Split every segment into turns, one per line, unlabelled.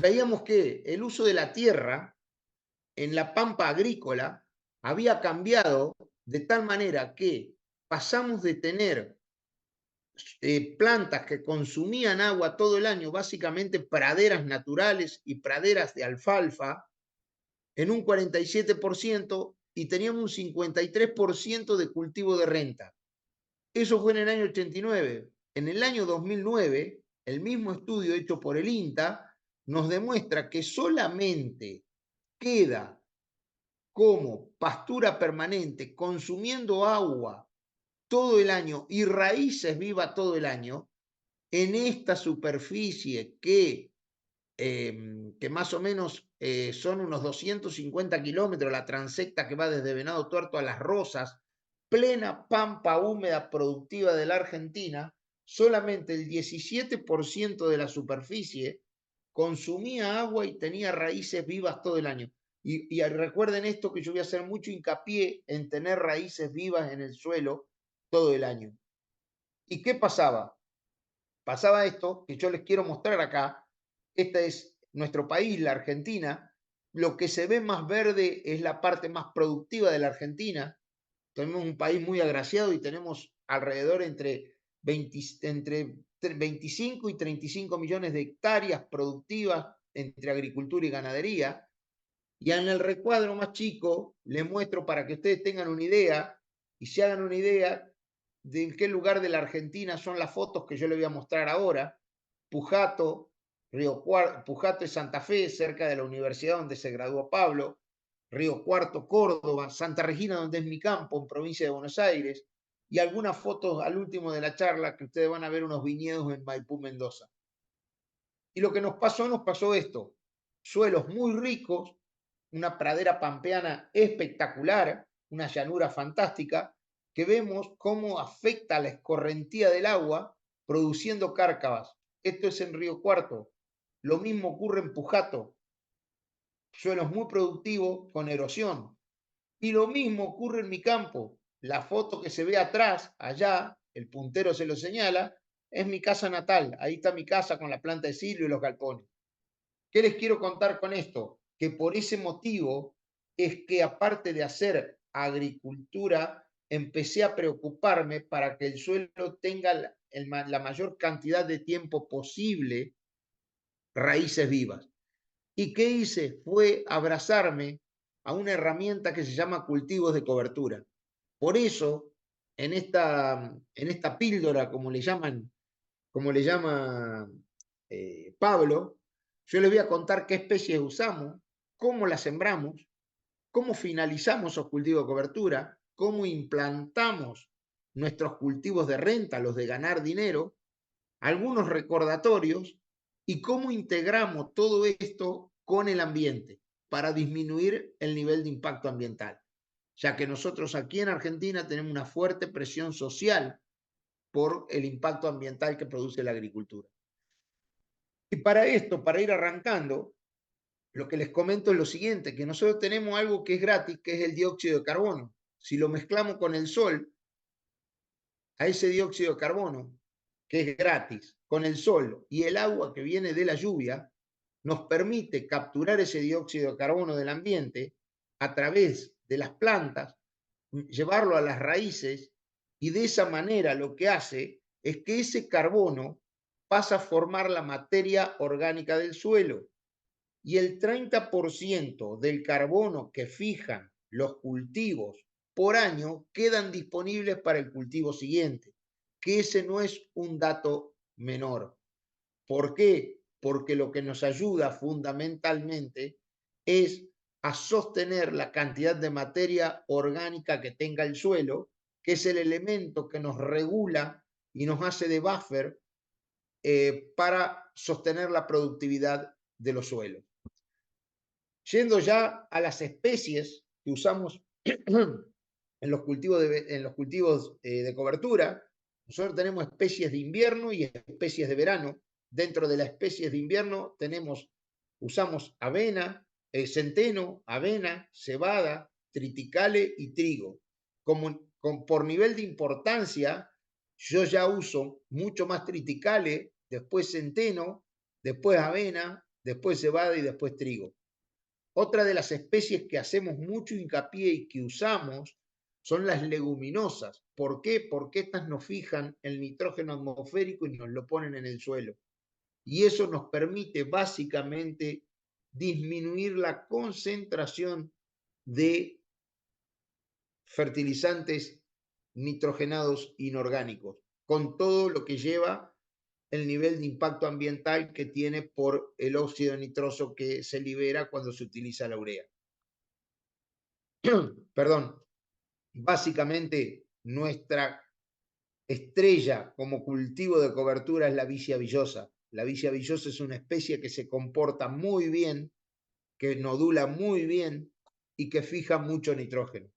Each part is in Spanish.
veíamos que el uso de la tierra en la pampa agrícola había cambiado de tal manera que pasamos de tener plantas que consumían agua todo el año, básicamente praderas naturales y praderas de alfalfa, en un 47% y teníamos un 53% de cultivo de renta. Eso fue en el año 89. En el año 2009, el mismo estudio hecho por el INTA nos demuestra que solamente queda como pastura permanente, consumiendo agua todo el año y raíces vivas todo el año, en esta superficie que más o menos son unos 250 kilómetros, la transecta que va desde Venado Tuerto a Las Rosas, plena pampa húmeda productiva de la Argentina, solamente el 17% de la superficie consumía agua y tenía raíces vivas todo el año. Y recuerden esto, que yo voy a hacer mucho hincapié en tener raíces vivas en el suelo todo el año. ¿Y qué pasaba? Pasaba esto que yo les quiero mostrar acá. Este es nuestro país, la Argentina. Lo que se ve más verde es la parte más productiva de la Argentina. Tenemos un país muy agraciado y tenemos alrededor entre 25 y 35 millones de hectáreas productivas entre agricultura y ganadería. Y en el recuadro más chico les muestro para que ustedes tengan una idea y se hagan una idea de en qué lugar de la Argentina son las fotos que yo les voy a mostrar ahora. Pujato, Pujato es Santa Fe, cerca de la universidad donde se graduó Pablo. Río Cuarto, Córdoba, Santa Regina, donde es mi campo, en provincia de Buenos Aires, y algunas fotos al último de la charla que ustedes van a ver unos viñedos en Maipú, Mendoza. Y lo que nos pasó esto, suelos muy ricos, una pradera pampeana espectacular, una llanura fantástica, que vemos cómo afecta la escorrentía del agua produciendo cárcavas. Esto es en Río Cuarto. Lo mismo ocurre en Pujato, suelos muy productivos con erosión. Y lo mismo ocurre en mi campo. La foto que se ve atrás, allá, el puntero se lo señala, es mi casa natal. Ahí está mi casa con la planta de silio y los galpones. ¿Qué les quiero contar con esto? Que por ese motivo es que aparte de hacer agricultura, empecé a preocuparme para que el suelo tenga la mayor cantidad de tiempo posible raíces vivas. ¿Y qué hice? Fue abrazarme a una herramienta que se llama cultivos de cobertura. Por eso, en esta píldora, como le llama Pablo, yo les voy a contar qué especies usamos, cómo las sembramos, cómo finalizamos esos cultivos de cobertura, cómo implantamos nuestros cultivos de renta, los de ganar dinero, algunos recordatorios y cómo integramos todo esto con el ambiente para disminuir el nivel de impacto ambiental, ya que nosotros aquí en Argentina tenemos una fuerte presión social por el impacto ambiental que produce la agricultura. Y para esto, para ir arrancando, lo que les comento es lo siguiente, que nosotros tenemos algo que es gratis, que es el dióxido de carbono. Si lo mezclamos con el sol, a ese dióxido de carbono, que es gratis, con el sol y el agua que viene de la lluvia, nos permite capturar ese dióxido de carbono del ambiente a través de las plantas, llevarlo a las raíces y de esa manera lo que hace es que ese carbono pasa a formar la materia orgánica del suelo y el 30% del carbono que fijan los cultivos por año quedan disponibles para el cultivo siguiente, que ese no es un dato menor. ¿Por qué? Porque lo que nos ayuda fundamentalmente es a sostener la cantidad de materia orgánica que tenga el suelo, que es el elemento que nos regula y nos hace de buffer para sostener la productividad de los suelos. Yendo ya a las especies que usamos en los cultivos de cobertura, nosotros tenemos especies de invierno y especies de verano. Dentro de las especies de invierno usamos avena, centeno, avena, cebada, triticale y trigo. Por nivel de importancia, yo ya uso mucho más triticale, después centeno, después avena, después cebada y después trigo. Otra de las especies que hacemos mucho hincapié y que usamos son las leguminosas. ¿Por qué? Porque estas nos fijan el nitrógeno atmosférico y nos lo ponen en el suelo. Y eso nos permite básicamente disminuir la concentración de fertilizantes nitrogenados inorgánicos, con todo lo que lleva el nivel de impacto ambiental que tiene por el óxido nitroso que se libera cuando se utiliza la urea. Perdón, básicamente nuestra estrella como cultivo de cobertura es la vicia villosa. La vicia villosa es una especie que se comporta muy bien, que nodula muy bien y que fija mucho nitrógeno.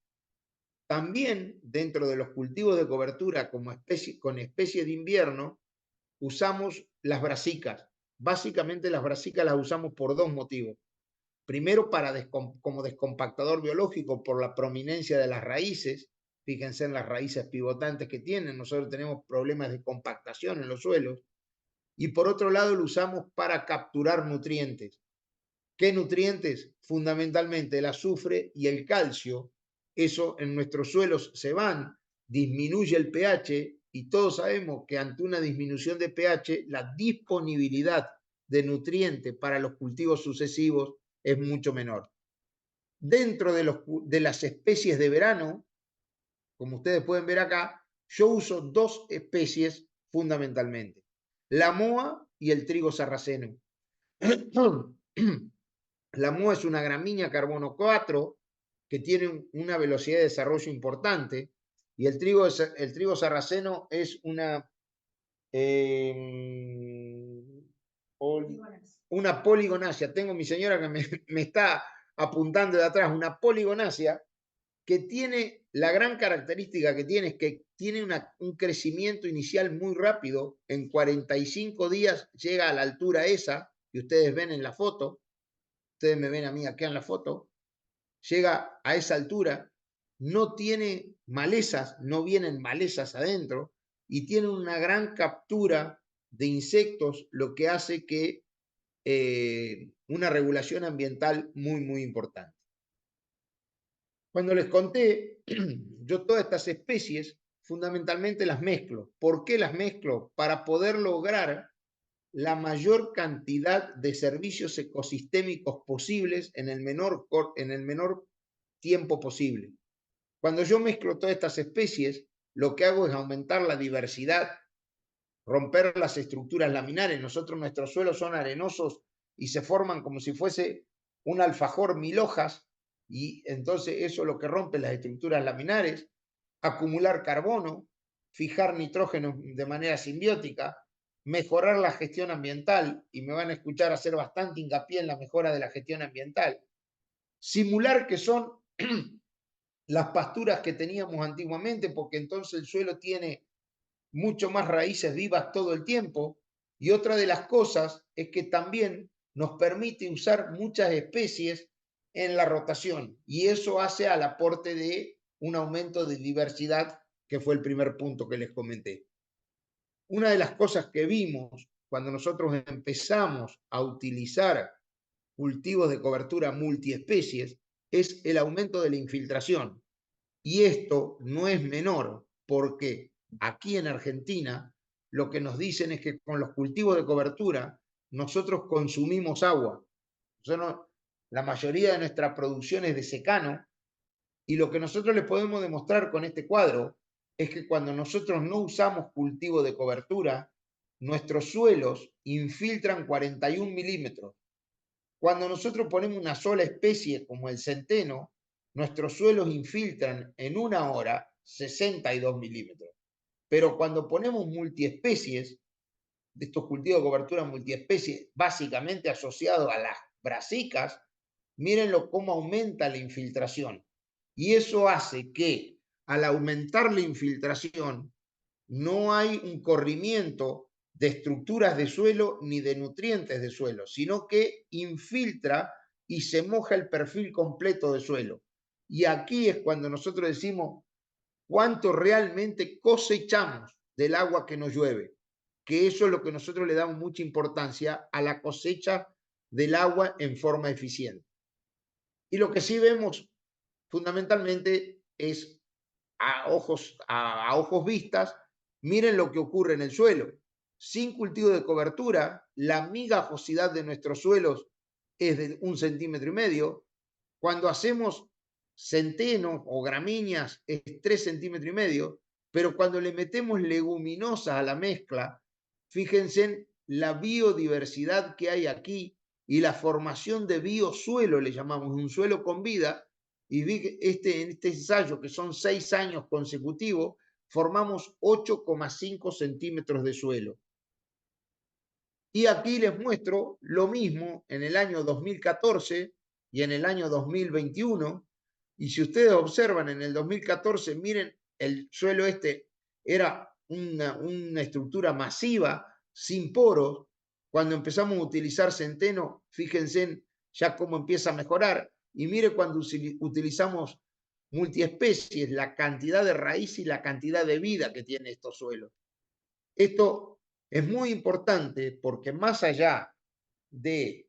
También dentro de los cultivos de cobertura con especies de invierno usamos las brasicas. Básicamente las brasicas las usamos por dos motivos. Primero, como descompactador biológico por la prominencia de las raíces. Fíjense en las raíces pivotantes que tienen. Nosotros tenemos problemas de compactación en los suelos. Y por otro lado, lo usamos para capturar nutrientes. ¿Qué nutrientes? Fundamentalmente el azufre y el calcio. Eso en nuestros suelos se van, disminuye el pH y todos sabemos que ante una disminución de pH, la disponibilidad de nutrientes para los cultivos sucesivos es mucho menor. Dentro de las especies de verano, como ustedes pueden ver acá, yo uso dos especies fundamentalmente, la moa y el trigo sarraceno. La moa es una gramínea carbono 4 que tiene una velocidad de desarrollo importante y el trigo sarraceno es una poligonacia. Tengo mi señora que me está apuntando de atrás, una poligonacia que tiene, la gran característica que tiene es que tiene un crecimiento inicial muy rápido. En 45 días llega a la altura esa que ustedes ven en la foto. Ustedes me ven a mí acá en la foto. Llega a esa altura, no tiene malezas, no vienen malezas adentro y tiene una gran captura de insectos, lo que hace que una regulación ambiental muy, muy importante. Cuando les conté, yo todas estas especies fundamentalmente las mezclo. ¿Por qué las mezclo? Para poder lograr la mayor cantidad de servicios ecosistémicos posibles en el menor tiempo posible. Cuando yo mezclo todas estas especies, lo que hago es aumentar la diversidad, romper las estructuras laminares. Nuestros suelos son arenosos y se forman como si fuese un alfajor 1000 hojas, y entonces eso es lo que rompe las estructuras laminares, acumular carbono, fijar nitrógeno de manera simbiótica, mejorar la gestión ambiental, y me van a escuchar hacer bastante hincapié en la mejora de la gestión ambiental, simular que son las pasturas que teníamos antiguamente, porque entonces el suelo tiene mucho más raíces vivas todo el tiempo. Y otra de las cosas es que también nos permite usar muchas especies en la rotación, y eso hace al aporte de un aumento de diversidad, que fue el primer punto que les comenté. Una de las cosas que vimos cuando nosotros empezamos a utilizar cultivos de cobertura multiespecies es el aumento de la infiltración. Y esto no es menor, porque aquí en Argentina lo que nos dicen es que con los cultivos de cobertura nosotros consumimos agua. La mayoría de nuestra producción es de secano, y lo que nosotros les podemos demostrar con este cuadro es que cuando nosotros no usamos cultivo de cobertura, nuestros suelos infiltran 41 milímetros. Cuando nosotros ponemos una sola especie como el centeno, nuestros suelos infiltran en una hora 62 milímetros. Pero cuando ponemos multiespecies, de estos cultivos de cobertura multiespecies, básicamente asociados a las brasicas, mírenlo cómo aumenta la infiltración. Y eso hace que al aumentar la infiltración no hay un corrimiento de estructuras de suelo ni de nutrientes de suelo, sino que infiltra y se moja el perfil completo de suelo. Y aquí es cuando nosotros decimos cuánto realmente cosechamos del agua que nos llueve, que eso es lo que nosotros le damos mucha importancia a la cosecha del agua en forma eficiente. Y lo que sí vemos fundamentalmente es a ojos vistas, miren lo que ocurre en el suelo. Sin cultivo de cobertura, la migajosidad de nuestros suelos es de 1,5 cm. Cuando hacemos centeno o gramíneas es 3,5 cm, pero cuando le metemos leguminosas a la mezcla, fíjense en la biodiversidad que hay aquí y la formación de biosuelo, le llamamos un suelo con vida, y en este ensayo, que son 6 años consecutivos, formamos 8,5 centímetros de suelo. Y aquí les muestro lo mismo en el año 2014 y en el año 2021. Y si ustedes observan en el 2014, miren, el suelo este era una estructura masiva, sin poros. Cuando empezamos a utilizar centeno, fíjense en ya cómo empieza a mejorar. Y mire cuando utilizamos multiespecies, la cantidad de raíz y la cantidad de vida que tiene estos suelos. Esto es muy importante porque más allá de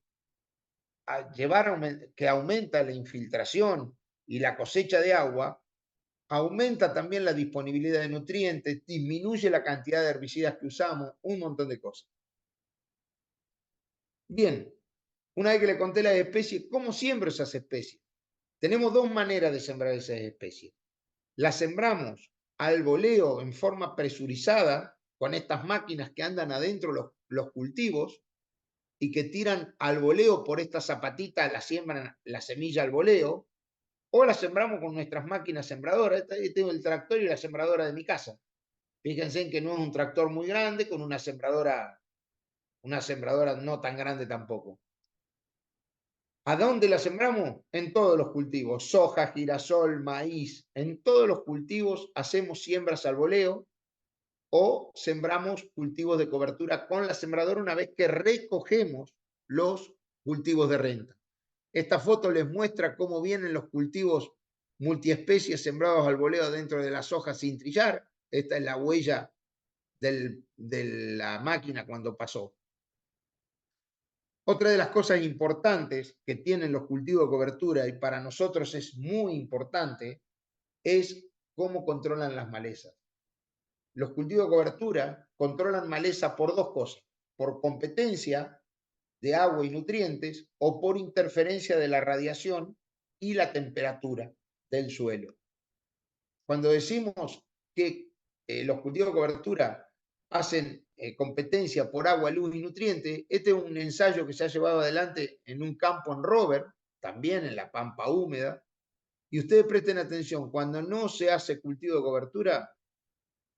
que aumenta la infiltración y la cosecha de agua, aumenta también la disponibilidad de nutrientes, disminuye la cantidad de herbicidas que usamos, un montón de cosas. Bien, una vez que le conté las especies, ¿cómo siembro esas especies? Tenemos dos maneras de sembrar esas especies. Las sembramos al voleo en forma presurizada, con estas máquinas que andan adentro los cultivos, y que tiran al voleo por esta zapatita, la siembran la semilla al voleo, o la sembramos con nuestras máquinas sembradoras. Tengo el tractor y la sembradora de mi casa. Fíjense en que no es un tractor muy grande, con una sembradora no tan grande tampoco. ¿A dónde la sembramos? En todos los cultivos, soja, girasol, maíz, en todos los cultivos hacemos siembras al voleo o sembramos cultivos de cobertura con la sembradora una vez que recogemos los cultivos de renta. Esta foto les muestra cómo vienen los cultivos multiespecies sembrados al voleo dentro de las hojas sin trillar. Esta es la huella de la máquina cuando pasó. Otra de las cosas importantes que tienen los cultivos de cobertura, y para nosotros es muy importante, es cómo controlan las malezas. Los cultivos de cobertura controlan maleza por dos cosas: por competencia de agua y nutrientes o por interferencia de la radiación y la temperatura del suelo. Cuando decimos que los cultivos de cobertura hacen competencia por agua, luz y nutrientes, este es un ensayo que se ha llevado adelante en un campo en Robert, también en la pampa húmeda, y ustedes presten atención, cuando no se hace cultivo de cobertura,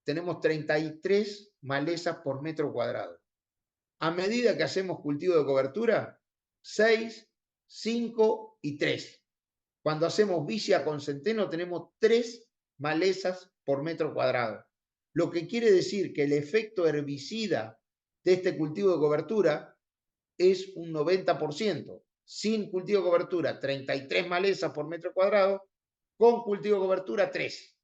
tenemos 33 malezas por metro cuadrado. A medida que hacemos cultivo de cobertura, 6, 5 y 3. Cuando hacemos vicia con centeno, tenemos 3 malezas por metro cuadrado. Lo que quiere decir que el efecto herbicida de este cultivo de cobertura es un 90%. Sin cultivo de cobertura, 33 malezas por metro cuadrado. Con cultivo de cobertura, 3.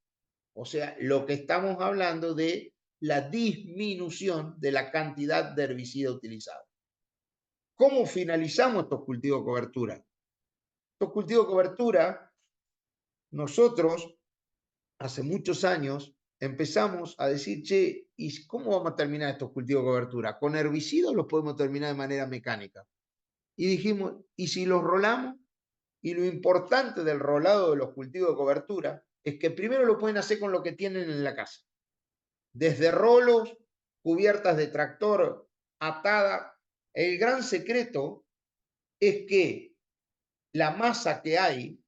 O sea, lo que estamos hablando de la disminución de la cantidad de herbicida utilizado. ¿Cómo finalizamos estos cultivos de cobertura? Estos cultivos de cobertura, nosotros hace muchos años empezamos a decir, che, ¿y cómo vamos a terminar estos cultivos de cobertura? ¿Con herbicidas los podemos terminar de manera mecánica? Y dijimos, ¿y si los rolamos? Y lo importante del rolado de los cultivos de cobertura es que primero lo pueden hacer con lo que tienen en la casa. Desde rolos, cubiertas de tractor, atada. El gran secreto es que la masa que hay,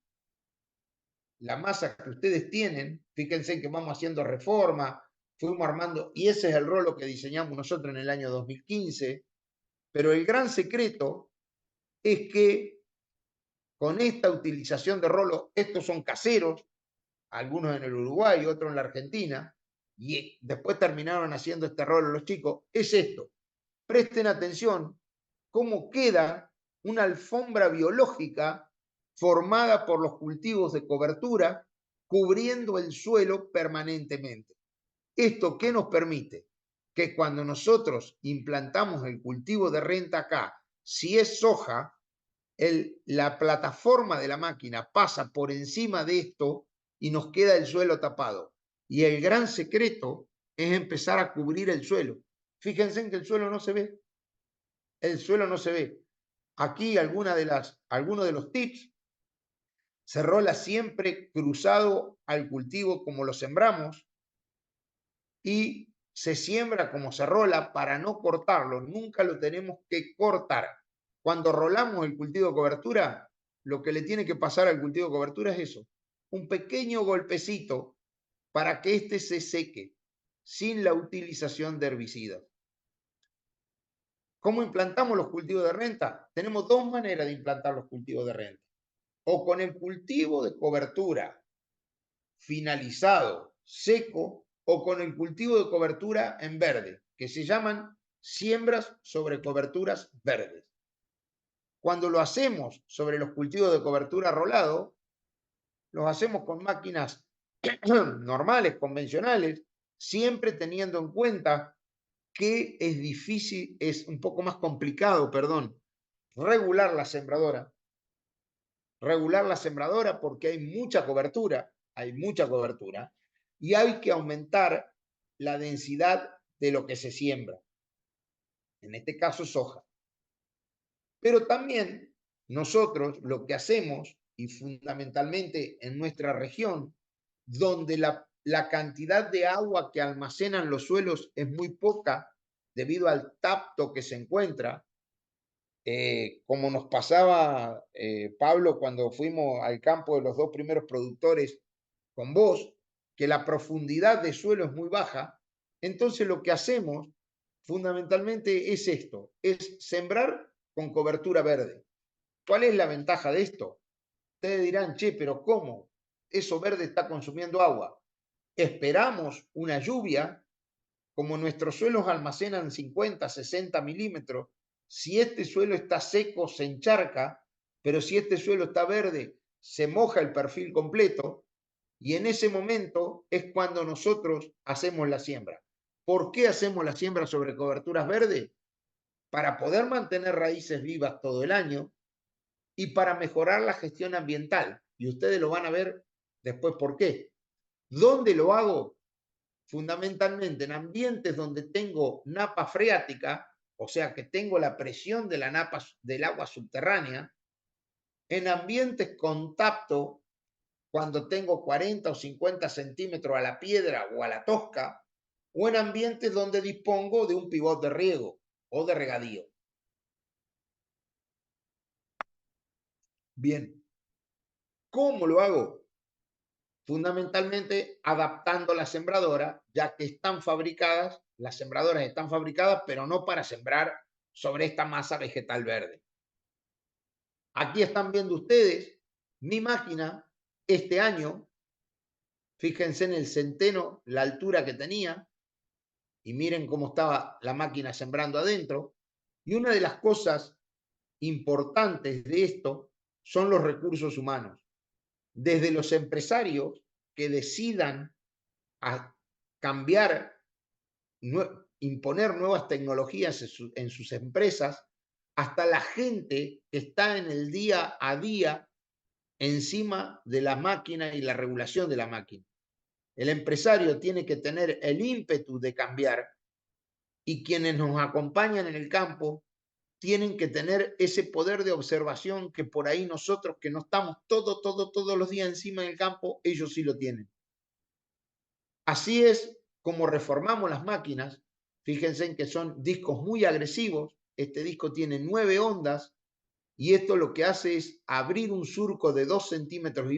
la masa que ustedes tienen, fíjense que vamos haciendo reforma, fuimos armando, y ese es el rolo que diseñamos nosotros en el año 2015, pero el gran secreto es que con esta utilización de rolos, estos son caseros, algunos en el Uruguay, otros en la Argentina, y después terminaron haciendo este rolo los chicos, es esto. Presten atención cómo queda una alfombra biológica formada por los cultivos de cobertura cubriendo el suelo permanentemente. ¿Esto qué nos permite? Que cuando nosotros implantamos el cultivo de renta acá Si es soja, la plataforma de la máquina pasa por encima de esto y nos queda el suelo tapado. Y el gran secreto es empezar a cubrir el suelo. Fíjense en que el suelo no se ve. El suelo no se ve. Aquí algunos de los tips. Se rola siempre cruzado al cultivo como lo sembramos y se siembra como se rola para no cortarlo. Nunca lo tenemos que cortar. Cuando rolamos el cultivo de cobertura, lo que le tiene que pasar al cultivo de cobertura es eso, un pequeño golpecito para que éste se seque sin la utilización de herbicidas. ¿Cómo implantamos los cultivos de renta? Tenemos dos maneras de implantar los cultivos de renta. O con el cultivo de cobertura finalizado, seco, o con el cultivo de cobertura en verde, que se llaman siembras sobre coberturas verdes. Cuando lo hacemos sobre los cultivos de cobertura rolado, los hacemos con máquinas normales, convencionales, siempre teniendo en cuenta que es difícil, es un poco más complicado, perdón, regular la sembradora. Regular la sembradora porque hay mucha cobertura, y hay que aumentar la densidad de lo que se siembra. En este caso, soja. Pero también nosotros lo que hacemos, y fundamentalmente en nuestra región, donde la cantidad de agua que almacenan los suelos es muy poca debido al tapto que se encuentra, como nos pasaba, Pablo, cuando fuimos al campo de los dos primeros productores con vos, que la profundidad de suelo es muy baja, entonces lo que hacemos fundamentalmente es esto, es sembrar con cobertura verde. ¿Cuál es la ventaja de esto? Ustedes dirán, che, pero ¿cómo? Eso verde está consumiendo agua. Esperamos una lluvia, como nuestros suelos almacenan 50, 60 milímetros, si este suelo está seco, se encharca, pero si este suelo está verde, se moja el perfil completo, y en ese momento es cuando nosotros hacemos la siembra. ¿Por qué hacemos la siembra sobre coberturas verdes? Para poder mantener raíces vivas todo el año y para mejorar la gestión ambiental. Y ustedes lo van a ver después por qué. ¿Dónde lo hago? Fundamentalmente en ambientes donde tengo napa freática, o sea que tengo la presión de la napa del agua subterránea, en ambientes con tapto, cuando tengo 40 o 50 centímetros a la piedra o a la tosca, o en ambientes donde dispongo de un pivot de riego o de regadío. Bien, ¿cómo lo hago? Fundamentalmente adaptando la sembradora, ya que están fabricadas, las sembradoras están fabricadas, pero no para sembrar sobre esta masa vegetal verde. Aquí están viendo ustedes mi máquina este año. Fíjense en el centeno, la altura que tenía, y miren cómo estaba la máquina sembrando adentro. Y una de las cosas importantes de esto son los recursos humanos. Desde los empresarios que decidan a cambiar, imponer nuevas tecnologías en sus empresas, hasta la gente que está en el día a día encima de la máquina y la regulación de la máquina. El empresario tiene que tener el ímpetu de cambiar y quienes nos acompañan en el campo tienen que tener ese poder de observación que por ahí nosotros que no estamos todos los días encima del campo, ellos sí lo tienen. Así es como reformamos las máquinas. Fíjense en que son discos muy agresivos. Este disco tiene 9 ondas y esto lo que hace es abrir un surco de 2,5 centímetros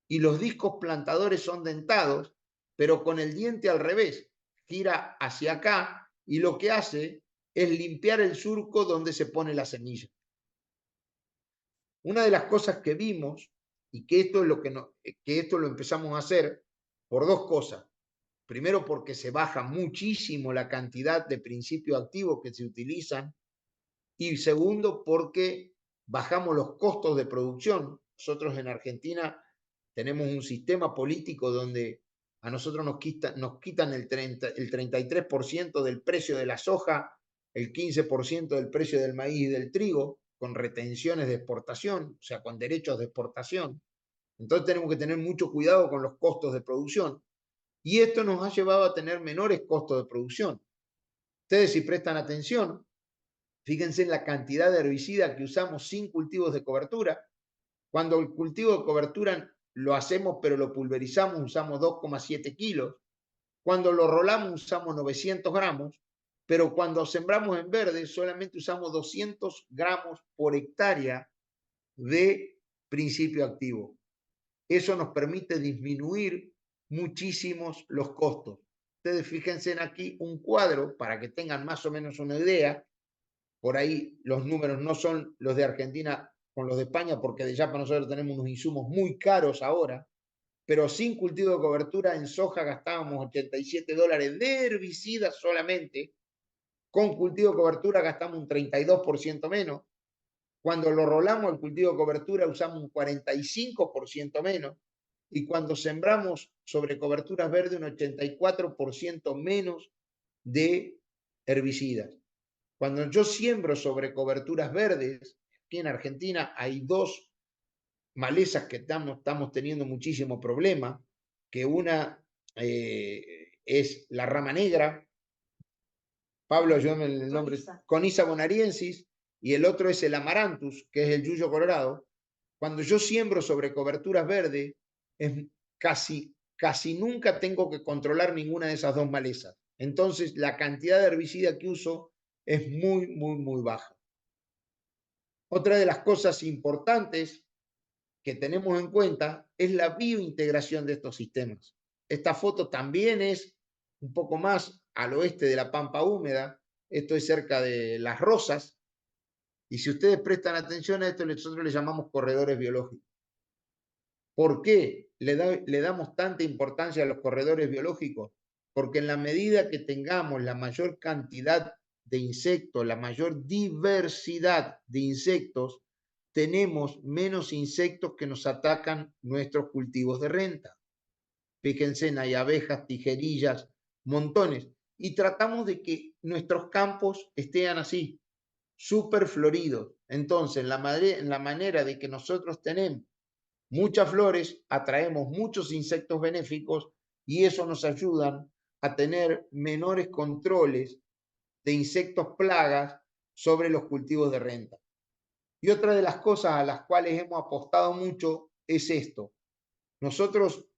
y los discos plantadores son dentados, pero con el diente al revés. Gira hacia acá y lo que hace es limpiar el surco donde se pone la semilla. Una de las cosas que vimos, y que esto es que esto lo empezamos a hacer por dos cosas. Primero, porque se baja muchísimo la cantidad de principios activos que se utilizan. Y segundo, porque bajamos los costos de producción. Nosotros en Argentina tenemos un sistema político donde a nosotros nos quitan el 33% del precio de la soja el 15% del precio del maíz y del trigo, con retenciones de exportación, o sea, con derechos de exportación. Entonces tenemos que tener mucho cuidado con los costos de producción. Y esto nos ha llevado a tener menores costos de producción. Ustedes, si prestan atención, fíjense en la cantidad de herbicida que usamos sin cultivos de cobertura. Cuando el cultivo de cobertura lo hacemos pero lo pulverizamos, usamos 2,7 kilos. Cuando lo rolamos usamos 900 gramos, pero cuando sembramos en verde solamente usamos 200 gramos por hectárea de principio activo. Eso nos permite disminuir muchísimos los costos. Ustedes fíjense en aquí un cuadro para que tengan más o menos una idea. Por ahí los números no son los de Argentina con los de España, porque de Yapa nosotros tenemos unos insumos muy caros ahora, pero sin cultivo de cobertura en soja gastábamos $87 de herbicidas solamente, con cultivo de cobertura gastamos un 32% menos, cuando lo rolamos el cultivo de cobertura usamos un 45% menos, y cuando sembramos sobre coberturas verdes un 84% menos de herbicidas. Cuando yo siembro sobre coberturas verdes, aquí en Argentina hay dos malezas que estamos teniendo muchísimo problema, que una es la rama negra, Pablo, ayúdame el nombre, Coniza bonariensis, y el otro es el amaranthus, que es el yuyo colorado. Cuando yo siembro sobre coberturas verdes, es casi nunca tengo que controlar ninguna de esas dos malezas. Entonces, la cantidad de herbicida que uso es muy baja. Otra de las cosas importantes que tenemos en cuenta es la biointegración de estos sistemas. Esta foto también es un poco más al oeste de la Pampa Húmeda, esto es cerca de Las Rosas, y si ustedes prestan atención a esto, nosotros le llamamos corredores biológicos. ¿Por qué le damos tanta importancia a los corredores biológicos? Porque en la medida que tengamos la mayor cantidad de insectos, la mayor diversidad de insectos, tenemos menos insectos que nos atacan nuestros cultivos de renta. Fíjense, hay abejas, tijerillas, montones. Y tratamos de que nuestros campos estén así, súper floridos. Entonces, en la manera de que nosotros tenemos muchas flores, atraemos muchos insectos benéficos y eso nos ayuda a tener menores controles de insectos plagas sobre los cultivos de renta. Y otra de las cosas a las cuales hemos apostado mucho es esto. Nosotros,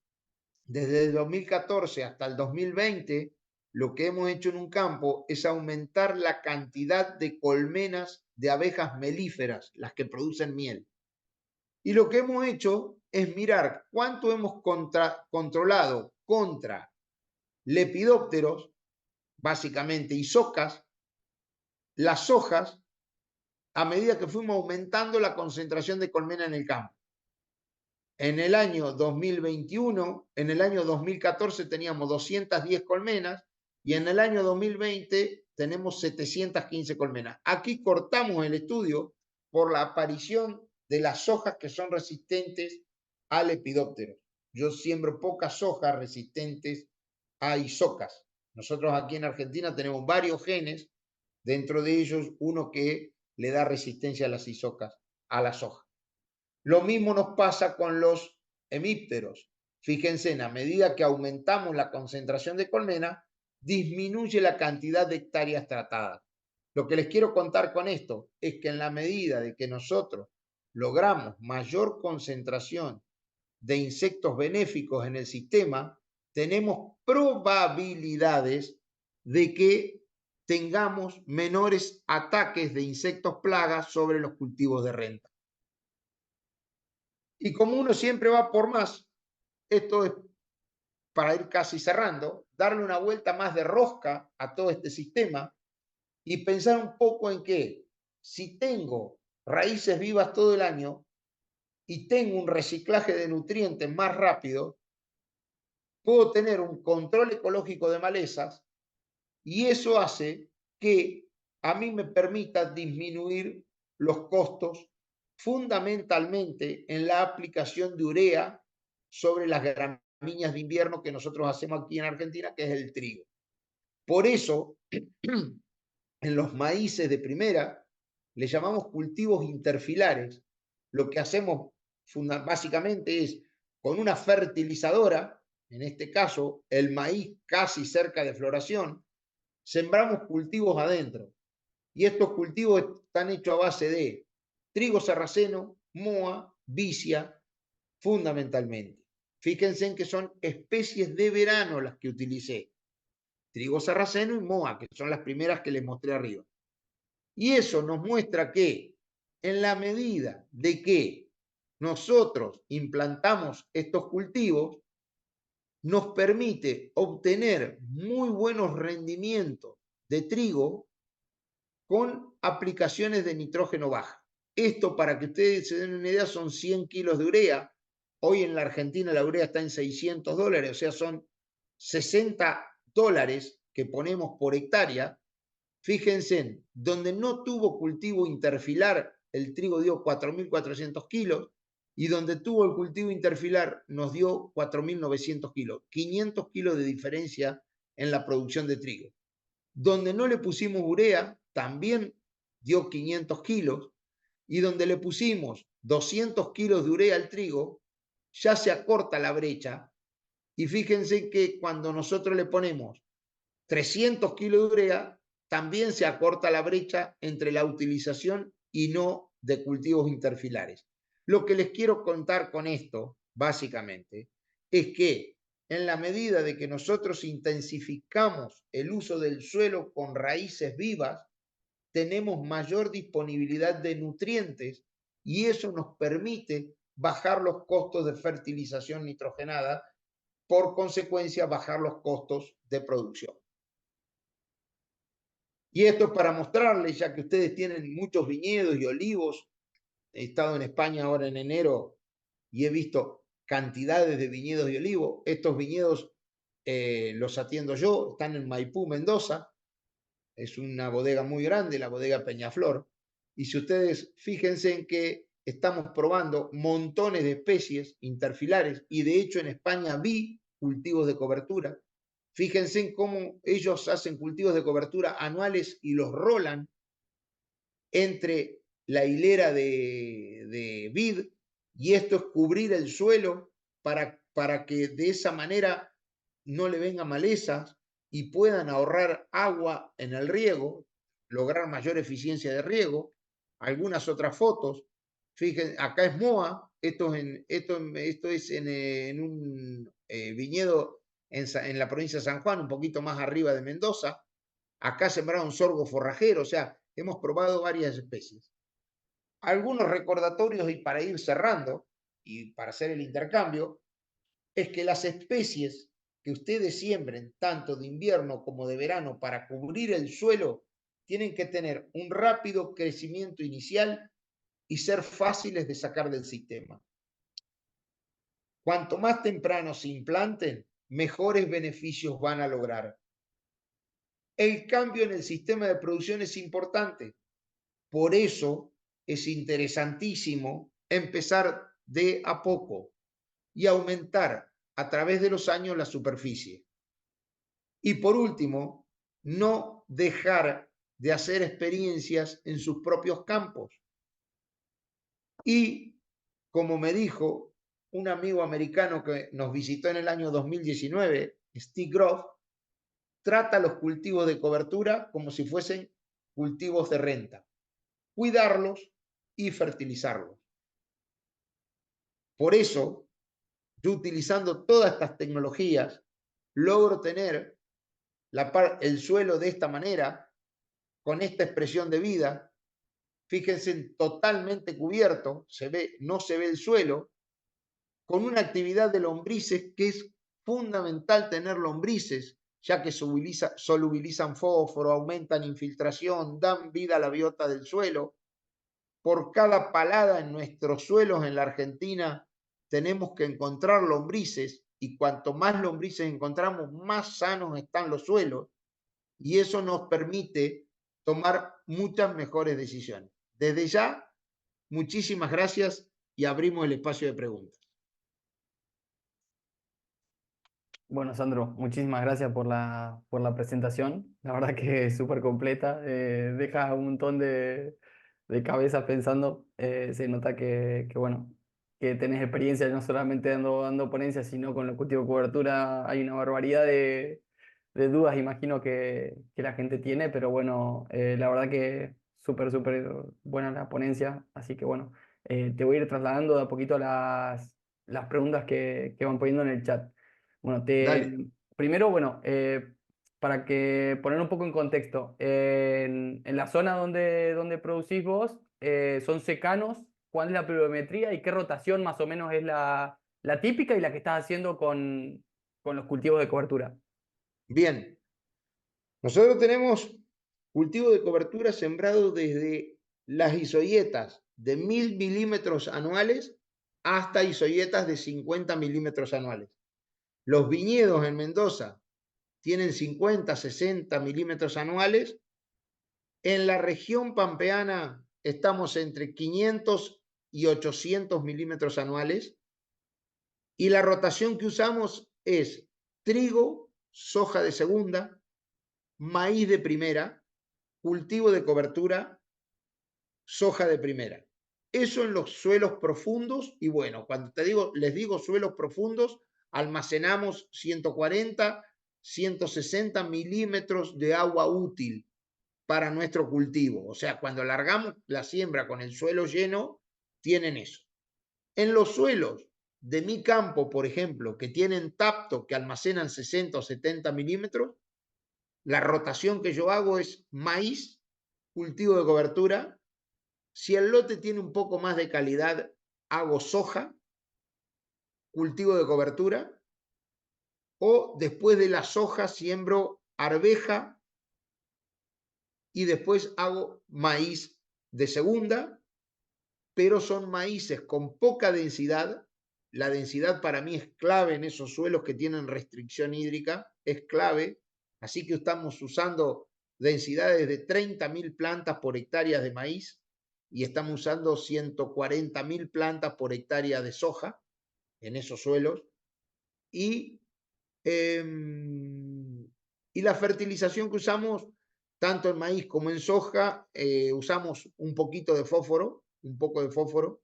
desde el 2014 hasta el 2020, lo que hemos hecho en un campo es aumentar la cantidad de colmenas de abejas melíferas, las que producen miel. Y lo que hemos hecho es mirar cuánto hemos controlado contra lepidópteros, básicamente isocas, las hojas, a medida que fuimos aumentando la concentración de colmena en el campo. En el año 2021, en el año 2014 teníamos 210 colmenas y en el año 2020 tenemos 715 colmenas. Aquí cortamos el estudio por la aparición de las hojas que son resistentes al lepidóptero. Yo siembro pocas hojas resistentes a isocas. Nosotros aquí en Argentina tenemos varios genes, dentro de ellos uno que le da resistencia a las isocas, a las hojas. Lo mismo nos pasa con los hemípteros. Fíjense, a medida que aumentamos la concentración de colmena, disminuye la cantidad de hectáreas tratadas. Lo que les quiero contar con esto es que en la medida de que nosotros logramos mayor concentración de insectos benéficos en el sistema, tenemos probabilidades de que tengamos menores ataques de insectos plagas sobre los cultivos de renta. Y como uno siempre va por más, esto es para ir casi cerrando, darle una vuelta más de rosca a todo este sistema y pensar un poco en que si tengo raíces vivas todo el año y tengo un reciclaje de nutrientes más rápido, puedo tener un control ecológico de malezas y eso hace que a mí me permita disminuir los costos fundamentalmente en la aplicación de urea sobre las gramíneas de invierno que nosotros hacemos aquí en Argentina, que es el trigo. Por eso en los maíces de primera, le llamamos cultivos interfilares. Lo que hacemos básicamente es con una fertilizadora, en este caso el maíz casi cerca de floración, sembramos cultivos adentro. Y estos cultivos están hechos a base de trigo sarraceno, moa, vicia, fundamentalmente. Fíjense en que son especies de verano las que utilicé. Trigo sarraceno y moa, que son las primeras que les mostré arriba. Y eso nos muestra que en la medida de que nosotros implantamos estos cultivos, nos permite obtener muy buenos rendimientos de trigo con aplicaciones de nitrógeno baja. Esto, para que ustedes se den una idea, son 100 kilos de urea. Hoy en la Argentina la urea está en $600, o sea, son $60 que ponemos por hectárea. Fíjense, donde no tuvo cultivo interfilar, el trigo dio 4.400 kilos, y donde tuvo el cultivo interfilar nos dio 4.900 kilos, 500 kilos de diferencia en la producción de trigo. Donde no le pusimos urea, también dio 500 kilos, y donde le pusimos 200 kilos de urea al trigo, ya se acorta la brecha, y fíjense que cuando nosotros le ponemos 300 kilos de urea, también se acorta la brecha entre la utilización y no de cultivos interfilares. Lo que les quiero contar con esto, básicamente, es que en la medida de que nosotros intensificamos el uso del suelo con raíces vivas, tenemos mayor disponibilidad de nutrientes y eso nos permite bajar los costos de fertilización nitrogenada, por consecuencia, bajar los costos de producción. Y esto es para mostrarles, ya que ustedes tienen muchos viñedos y olivos. He estado en España ahora en enero y he visto cantidades de viñedos y olivos. Estos viñedos los atiendo yo, están en Maipú, Mendoza. Es una bodega muy grande, la bodega Peñaflor. Y si ustedes fíjense en que estamos probando montones de especies interfilares, y de hecho en España vi cultivos de cobertura. Fíjense en cómo ellos hacen cultivos de cobertura anuales y los rolan entre la hilera de vid, y esto es cubrir el suelo para que de esa manera no le vengan malezas y puedan ahorrar agua en el riego, lograr mayor eficiencia de riego. Algunas otras fotos, fíjense, acá es Moa, esto es en un viñedo en la provincia de San Juan, un poquito más arriba de Mendoza. Acá sembraron sorgo forrajero, o sea, hemos probado varias especies. Algunos recordatorios y para ir cerrando y para hacer el intercambio, es que las especies que ustedes siembren, tanto de invierno como de verano, para cubrir el suelo, tienen que tener un rápido crecimiento inicial y ser fáciles de sacar del sistema. Cuanto más temprano se implanten, mejores beneficios van a lograr. El cambio en el sistema de producción es importante. Por eso es interesantísimo empezar de a poco y aumentar a través de los años la superficie. Y por último, no dejar de hacer experiencias en sus propios campos. Y como me dijo un amigo americano que nos visitó en el año 2019, Steve Groff, trata los cultivos de cobertura como si fuesen cultivos de renta. Cuidarlos y fertilizarlos. Por eso, yo utilizando todas estas tecnologías, logro tener el suelo de esta manera, con esta expresión de vida. Fíjense, totalmente cubierto, no se ve el suelo, con una actividad de lombrices que es fundamental tener lombrices, ya que solubilizan fósforo, aumentan infiltración, dan vida a la biota del suelo. Por cada palada en nuestros suelos en la Argentina tenemos que encontrar lombrices, y cuanto más lombrices encontramos, más sanos están los suelos, y eso nos permite tomar muchas mejores decisiones. Desde ya, muchísimas gracias y abrimos el espacio de preguntas.
Bueno, Sandro, muchísimas gracias por la presentación. La verdad que es súper completa. Deja un montón de cabezas pensando. Se nota bueno, que tenés experiencia no solamente dando ponencias, sino con el cultivo de cobertura. Hay una barbaridad de dudas, imagino que la gente tiene, pero bueno, la verdad que súper buena la ponencia. Así que bueno, te voy a ir trasladando de a poquito las preguntas que van poniendo en el chat. Bueno,
Dale,
primero, bueno, para que poner un poco en contexto, en la zona donde producís vos, ¿son secanos? ¿Cuál es la pluviometría y qué rotación más o menos es la típica y la que estás haciendo con los cultivos de cobertura?
bien. Nosotros tenemos cultivo de cobertura sembrado desde las isoyetas de 1000 milímetros anuales hasta isoyetas de 50 milímetros anuales. Los viñedos en Mendoza tienen 50, 60 milímetros anuales. En la región pampeana estamos entre 500 y 800 milímetros anuales. Y la rotación que usamos es trigo, soja de segunda, maíz de primera, cultivo de cobertura, soja de primera. Eso en los suelos profundos y bueno, cuando les digo suelos profundos, almacenamos 140, 160 milímetros de agua útil para nuestro cultivo. O sea, cuando largamos la siembra con el suelo lleno, tienen eso. En los suelos de mi campo, por ejemplo, que tienen tapto, que almacenan 60 o 70 milímetros, la rotación que yo hago es maíz, cultivo de cobertura. Si el lote tiene un poco más de calidad, hago soja, cultivo de cobertura, o después de la soja siembro arveja y después hago maíz de segunda, pero son maíces con poca densidad. La densidad para mí es clave en esos suelos que tienen restricción hídrica, es clave. Así que estamos usando densidades de 30.000 plantas por hectárea de maíz y estamos usando 140.000 plantas por hectárea de soja en esos suelos. Y, eh, y la fertilización que usamos, tanto en maíz como en soja, usamos un poquito de fósforo, un poco de fósforo,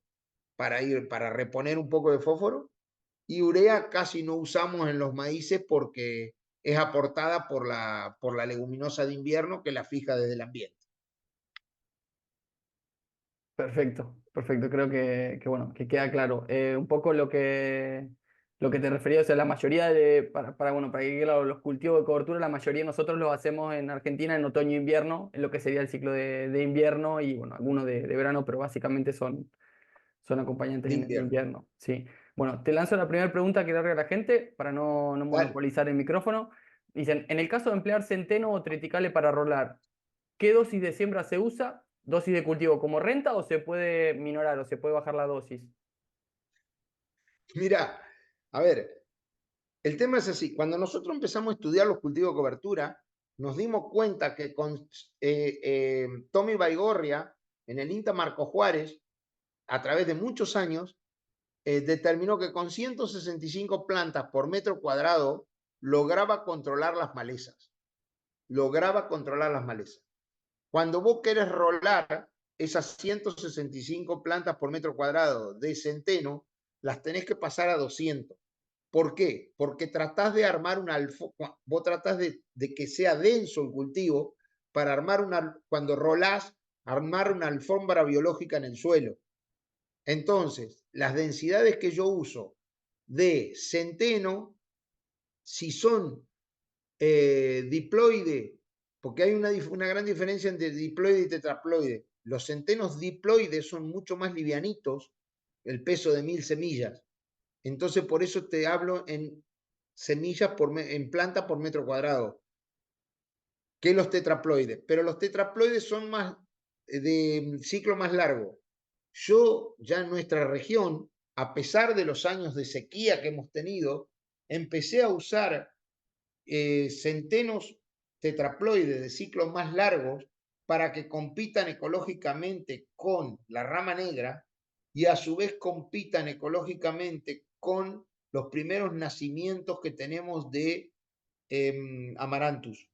para reponer un poco de fósforo. Y urea casi no usamos en los maíces porque es aportada por la leguminosa de invierno que la fija desde el ambiente.
Perfecto, perfecto. Creo bueno, que queda claro. Un poco lo que te refería, o sea, la mayoría bueno, para que quede claro, los cultivos de cobertura, la mayoría nosotros los hacemos en Argentina en otoño e invierno, en lo que sería el ciclo de invierno y, bueno, algunos de verano, pero básicamente son acompañantes
De
de
invierno.
invierno. Sí. Bueno, te lanzo la primera pregunta que larga la gente para no
Dale.
monopolizar el micrófono. Dicen, en el caso de emplear centeno o triticale para rolar, ¿qué dosis de siembra se usa? ¿Dosis de cultivo como renta o se puede minorar o se puede bajar la dosis?
Mira, a ver, el tema es así. Cuando nosotros empezamos a estudiar los cultivos de cobertura, nos dimos cuenta que con Tommy Baigorria, en el INTA Marco Juárez, a través de muchos años, determinó que con 165 plantas por metro cuadrado lograba controlar las malezas. Lograba controlar las malezas. Cuando vos querés rolar esas 165 plantas por metro cuadrado de centeno, las tenés que pasar a 200. ¿Por qué? Porque tratás de armar una alfombra, vos tratás de que sea denso el cultivo para armar cuando rolás, armar una alfombra biológica en el suelo. Entonces, las densidades que yo uso de centeno, si son diploide, porque hay una gran diferencia entre diploide y tetraploide. Los centenos diploides son mucho más livianitos, el peso de 1000 semillas. Entonces, por eso te hablo en semillas en planta por metro cuadrado, que los tetraploides. Pero los tetraploides son más de ciclo más largo. Yo ya en nuestra región, a pesar de los años de sequía que hemos tenido, empecé a usar centenos tetraploides de ciclos más largos para que compitan ecológicamente con la rama negra y a su vez compitan ecológicamente con los primeros nacimientos que tenemos de Amaranthus.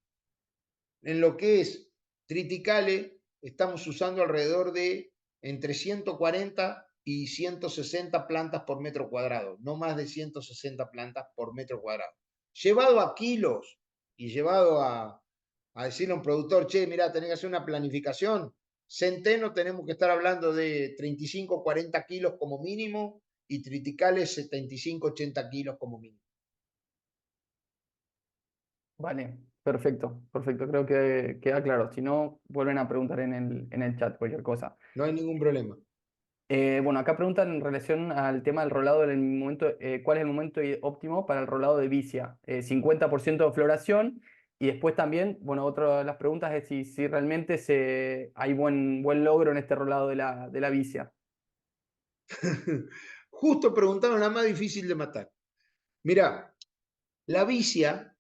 En lo que es triticale, estamos usando alrededor de entre 140 y 160 plantas por metro cuadrado, no más de 160 plantas por metro cuadrado. Llevado a kilos y llevado a decirle a un productor, che, mira, tenés que hacer una planificación, centeno tenemos que estar hablando de 35, 40 kilos como mínimo y triticales 75, 80 kilos como mínimo.
Vale, perfecto, perfecto. Creo que queda claro. Si no, vuelven a preguntar en el chat cualquier cosa.
No hay ningún problema.
Bueno, acá preguntan en relación al tema del rolado del momento, ¿cuál es el momento óptimo para el rolado de vicia? 50% de floración y después también, bueno, otra de las preguntas es si realmente hay buen logro en este rolado de la vicia.
Justo preguntaron la más difícil de matar. Mira, la vicia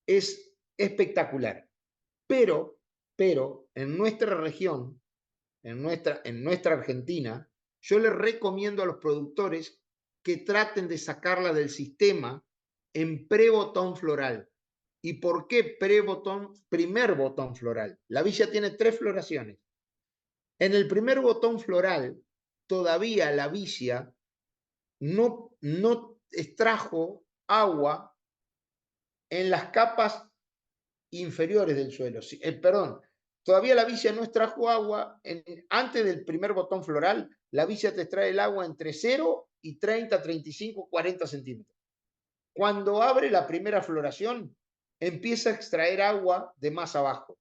es espectacular, pero en nuestra región, en nuestra Argentina, yo les recomiendo a los productores que traten de sacarla del sistema en prebotón floral. ¿Y por qué primer botón floral? La vicia tiene 3 floraciones. En el primer botón floral, todavía la vicia no extrajo agua en las capas inferiores del suelo. Perdón, todavía la vicia no extrajo agua. Antes del primer botón floral, la vicia te extrae el agua entre 0 y 30, 35, 40 centímetros. Cuando abre la primera floración, empieza a extraer agua de más abajo.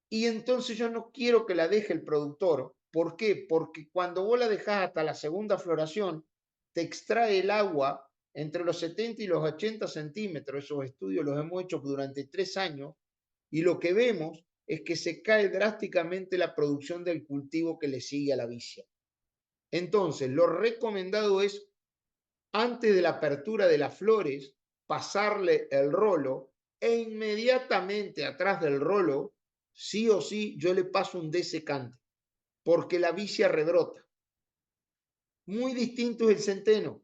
Y entonces yo no quiero que la deje el productor. ¿Por qué? Porque cuando vos la dejás hasta la segunda floración, te extrae el agua entre los 70 y los 80 centímetros. Esos estudios los hemos hecho durante 3 años y lo que vemos es que se cae drásticamente la producción del cultivo que le sigue a la vicia. Entonces, lo recomendado es, antes de la apertura de las flores, pasarle el rolo e inmediatamente atrás del rolo, sí o sí, yo le paso un desecante, porque la vicia rebrota. Muy distinto es el centeno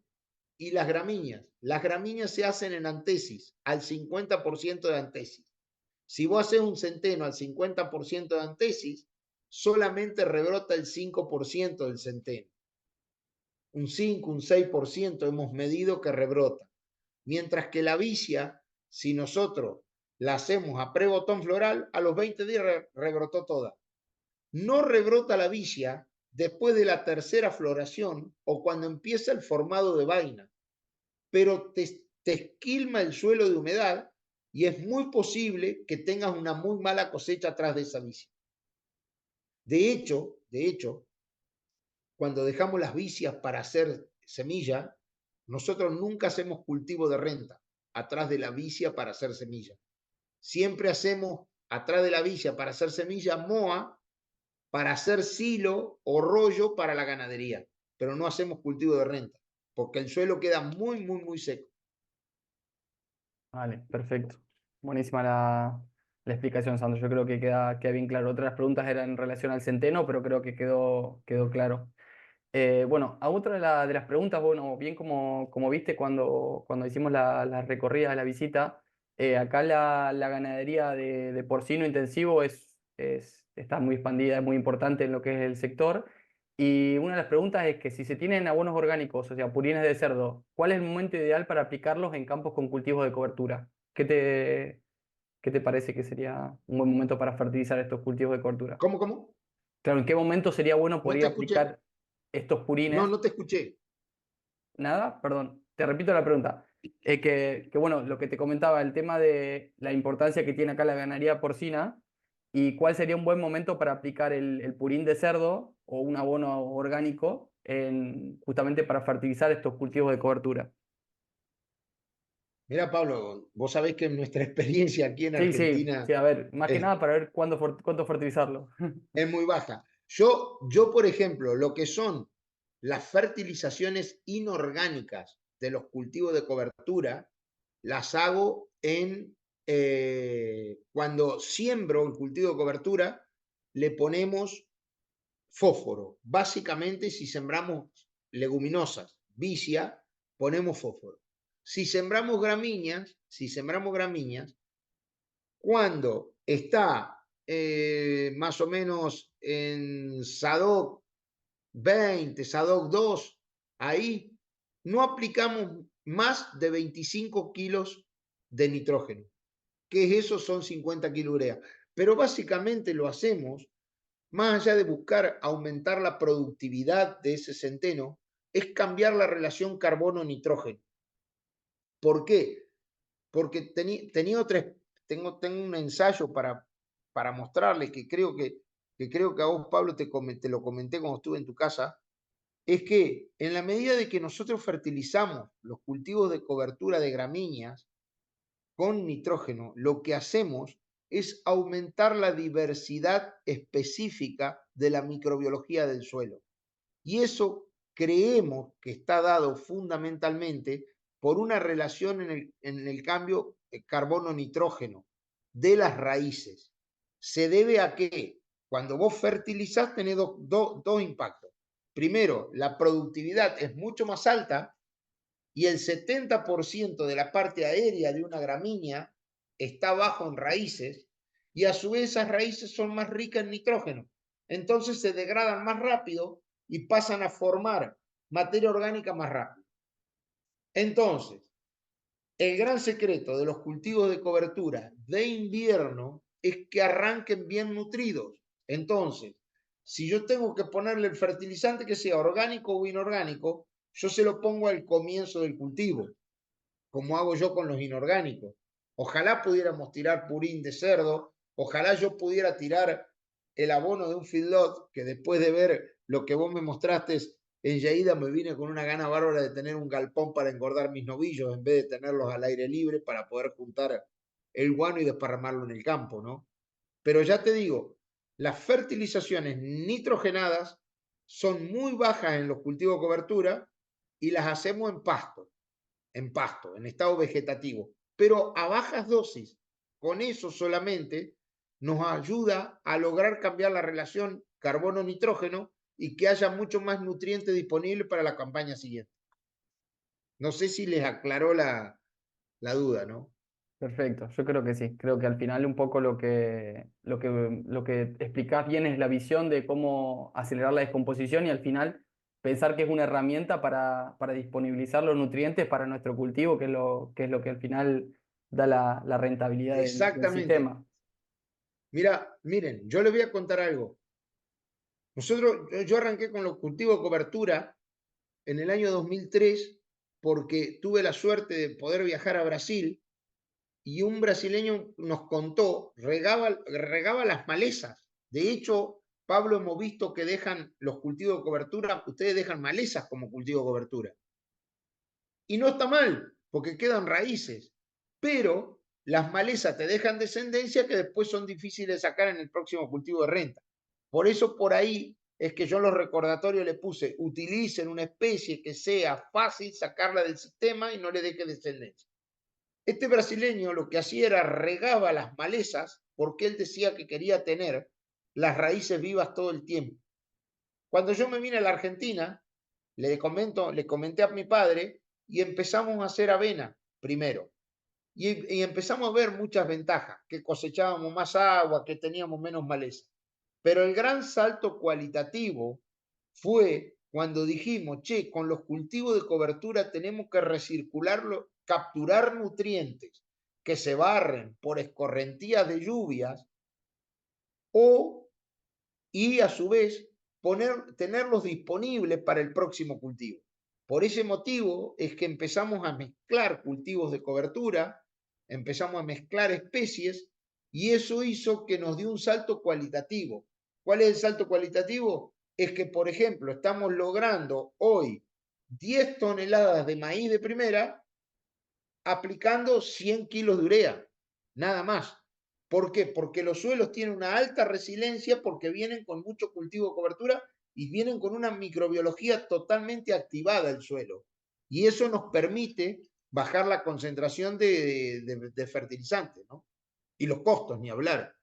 y las gramíneas. Las gramíneas se hacen en antesis, al 50% de antesis. Si vos haces un centeno al 50% de antesis, solamente rebrota el 5% del centeno. Un 5, un 6% hemos medido que rebrota. Mientras que la vicia, si nosotros la hacemos a prebotón floral, a los 20 días rebrotó toda. No rebrota la vicia después de la tercera floración o cuando empieza el formado de vaina, pero te esquilma el suelo de humedad y es muy posible que tengas una muy mala cosecha atrás de esa vicia. De hecho, cuando dejamos las vicias para hacer semilla, nosotros nunca hacemos cultivo de renta atrás de la vicia para hacer semilla. Siempre hacemos atrás de la vicia para hacer semilla moa, para hacer silo o rollo para la ganadería, pero no hacemos cultivo de renta, porque el suelo queda muy, muy, muy seco.
Vale, perfecto. Buenísima la explicación, Sandro. Yo creo que queda bien claro. Otras preguntas eran en relación al centeno, pero creo que quedó claro. Bueno, a otra de las preguntas, bueno, bien como viste cuando hicimos la recorrida de la visita, acá la ganadería de porcino intensivo está muy expandida, es muy importante en lo que es el sector. Y una de las preguntas es que si se tienen abonos orgánicos, o sea, purines de cerdo, ¿cuál es el momento ideal para aplicarlos en campos con cultivos de cobertura? ¿Qué te parece que sería un buen momento para fertilizar estos cultivos de cobertura?
¿Cómo, cómo?
Claro, ¿en qué momento sería bueno
No
poder
te escuché.
aplicar estos
No,
purines?
no te escuché.
Nada, perdón, te repito la pregunta. Bueno, lo que te comentaba, el tema de la importancia que tiene acá la ganadería porcina y cuál sería un buen momento para aplicar el purín de cerdo o un abono orgánico justamente para fertilizar estos cultivos de cobertura.
Mira, Pablo, vos sabés que nuestra experiencia aquí en
Sí, sí,
Argentina
sí, a ver, más que
es,
nada para ver cuánto fertilizarlo.
es muy baja. Por ejemplo, lo que son las fertilizaciones inorgánicas de los cultivos de cobertura, las hago cuando siembro el cultivo de cobertura, le ponemos fósforo. Básicamente, si sembramos leguminosas, vicia, ponemos fósforo. Si sembramos gramíneas, cuando está más o menos en SADOC 20, SADOC 2, ahí no aplicamos más de 25 kilos de nitrógeno. ¿Qué es eso? Son 50 kilos de urea. Pero básicamente lo hacemos, más allá de buscar aumentar la productividad de ese centeno, es cambiar la relación carbono-nitrógeno. ¿Por qué? Porque tengo un ensayo para mostrarles que creo que a vos, Pablo, te lo comenté cuando estuve en tu casa, es que en la medida de que nosotros fertilizamos los cultivos de cobertura de gramíneas con nitrógeno, lo que hacemos es aumentar la diversidad específica de la microbiología del suelo. Y eso creemos que está dado fundamentalmente por una relación en el cambio carbono-nitrógeno de las raíces. Se debe a que cuando vos fertilizás tenés dos impactos. Primero, la productividad es mucho más alta y el 70% de la parte aérea de una gramínea está bajo en raíces y a su vez esas raíces son más ricas en nitrógeno. Entonces se degradan más rápido y pasan a formar materia orgánica más rápido. Entonces, el gran secreto de los cultivos de cobertura de invierno es que arranquen bien nutridos. Entonces, si yo tengo que ponerle el fertilizante que sea orgánico o inorgánico, yo se lo pongo al comienzo del cultivo, como hago yo con los inorgánicos. Ojalá pudiéramos tirar purín de cerdo, ojalá yo pudiera tirar el abono de un feedlot, que después de ver lo que vos me mostraste en Lleida me vine con una gana bárbara de tener un galpón para engordar mis novillos en vez de tenerlos al aire libre para poder juntar el guano y desparramarlo en el campo, ¿no? Pero ya te digo, las fertilizaciones nitrogenadas son muy bajas en los cultivos de cobertura y las hacemos en estado vegetativo, pero a bajas dosis. Con eso solamente nos ayuda a lograr cambiar la relación carbono-nitrógeno y que haya mucho más nutrientes disponibles para la campaña siguiente. No sé si les aclaró la duda, ¿no?
Perfecto, yo creo que sí. Creo que al final un poco lo que explicás bien es la visión de cómo acelerar la descomposición y al final pensar que es una herramienta para disponibilizar los nutrientes para nuestro cultivo, que es lo que al final da la rentabilidad del
Exactamente.
sistema.
Mira, miren, yo les voy a contar algo. Yo arranqué con los cultivos de cobertura en el año 2003 porque tuve la suerte de poder viajar a Brasil y un brasileño nos contó, regaba las malezas. De hecho, Pablo, hemos visto que dejan los cultivos de cobertura, ustedes dejan malezas como cultivo de cobertura. Y no está mal, porque quedan raíces, pero las malezas te dejan descendencia que después son difíciles de sacar en el próximo cultivo de renta. Por eso por ahí es que yo en los recordatorios le puse, utilicen una especie que sea fácil sacarla del sistema y no le deje descendencia. Este brasileño lo que hacía era regaba las malezas porque él decía que quería tener las raíces vivas todo el tiempo. Cuando yo me vine a la Argentina, le comenté a mi padre y empezamos a hacer avena primero. Y empezamos a ver muchas ventajas, que cosechábamos más agua, que teníamos menos maleza. Pero el gran salto cualitativo fue cuando dijimos, che, con los cultivos de cobertura tenemos que recircularlo, capturar nutrientes que se barren por escorrentías de lluvias o, y a su vez, tenerlos disponibles para el próximo cultivo. Por ese motivo es que empezamos a mezclar cultivos de cobertura, empezamos a mezclar especies y eso hizo que nos dio un salto cualitativo. ¿Cuál es el salto cualitativo? Es que, por ejemplo, estamos logrando hoy 10 toneladas de maíz de primera aplicando 100 kilos de urea, nada más. ¿Por qué? Porque los suelos tienen una alta resiliencia porque vienen con mucho cultivo de cobertura y vienen con una microbiología totalmente activada el suelo. Y eso nos permite bajar la concentración de fertilizantes, ¿no? Y los costos, ni hablar.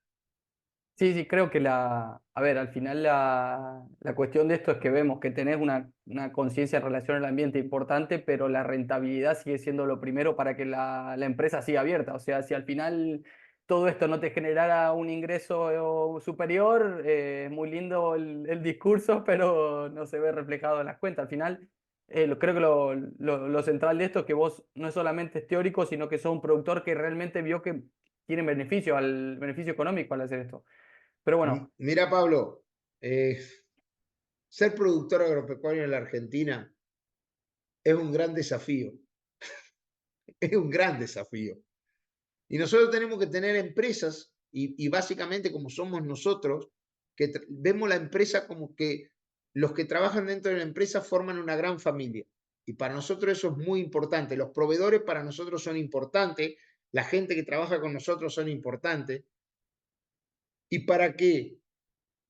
Sí, sí, creo que a ver, al final la cuestión de esto es que vemos que tenés una conciencia en relación al ambiente importante, pero la rentabilidad sigue siendo lo primero para que la empresa siga abierta. O sea, si al final todo esto no te generara un ingreso superior, es muy lindo el discurso, pero no se ve reflejado en las cuentas. Al final, creo que lo central de esto es que vos no es solamente es teórico, sino que sos un productor que realmente vio que tiene beneficio económico al hacer esto. Pero bueno,
Mira, Pablo, eh, ser productor agropecuario en la Argentina es un gran desafío, es un gran desafío. Y nosotros tenemos que tener empresas y básicamente como somos nosotros, que vemos la empresa como que los que trabajan dentro de la empresa forman una gran familia. Y para nosotros eso es muy importante. Los proveedores para nosotros son importantes, la gente que trabaja con nosotros son importantes. Y para que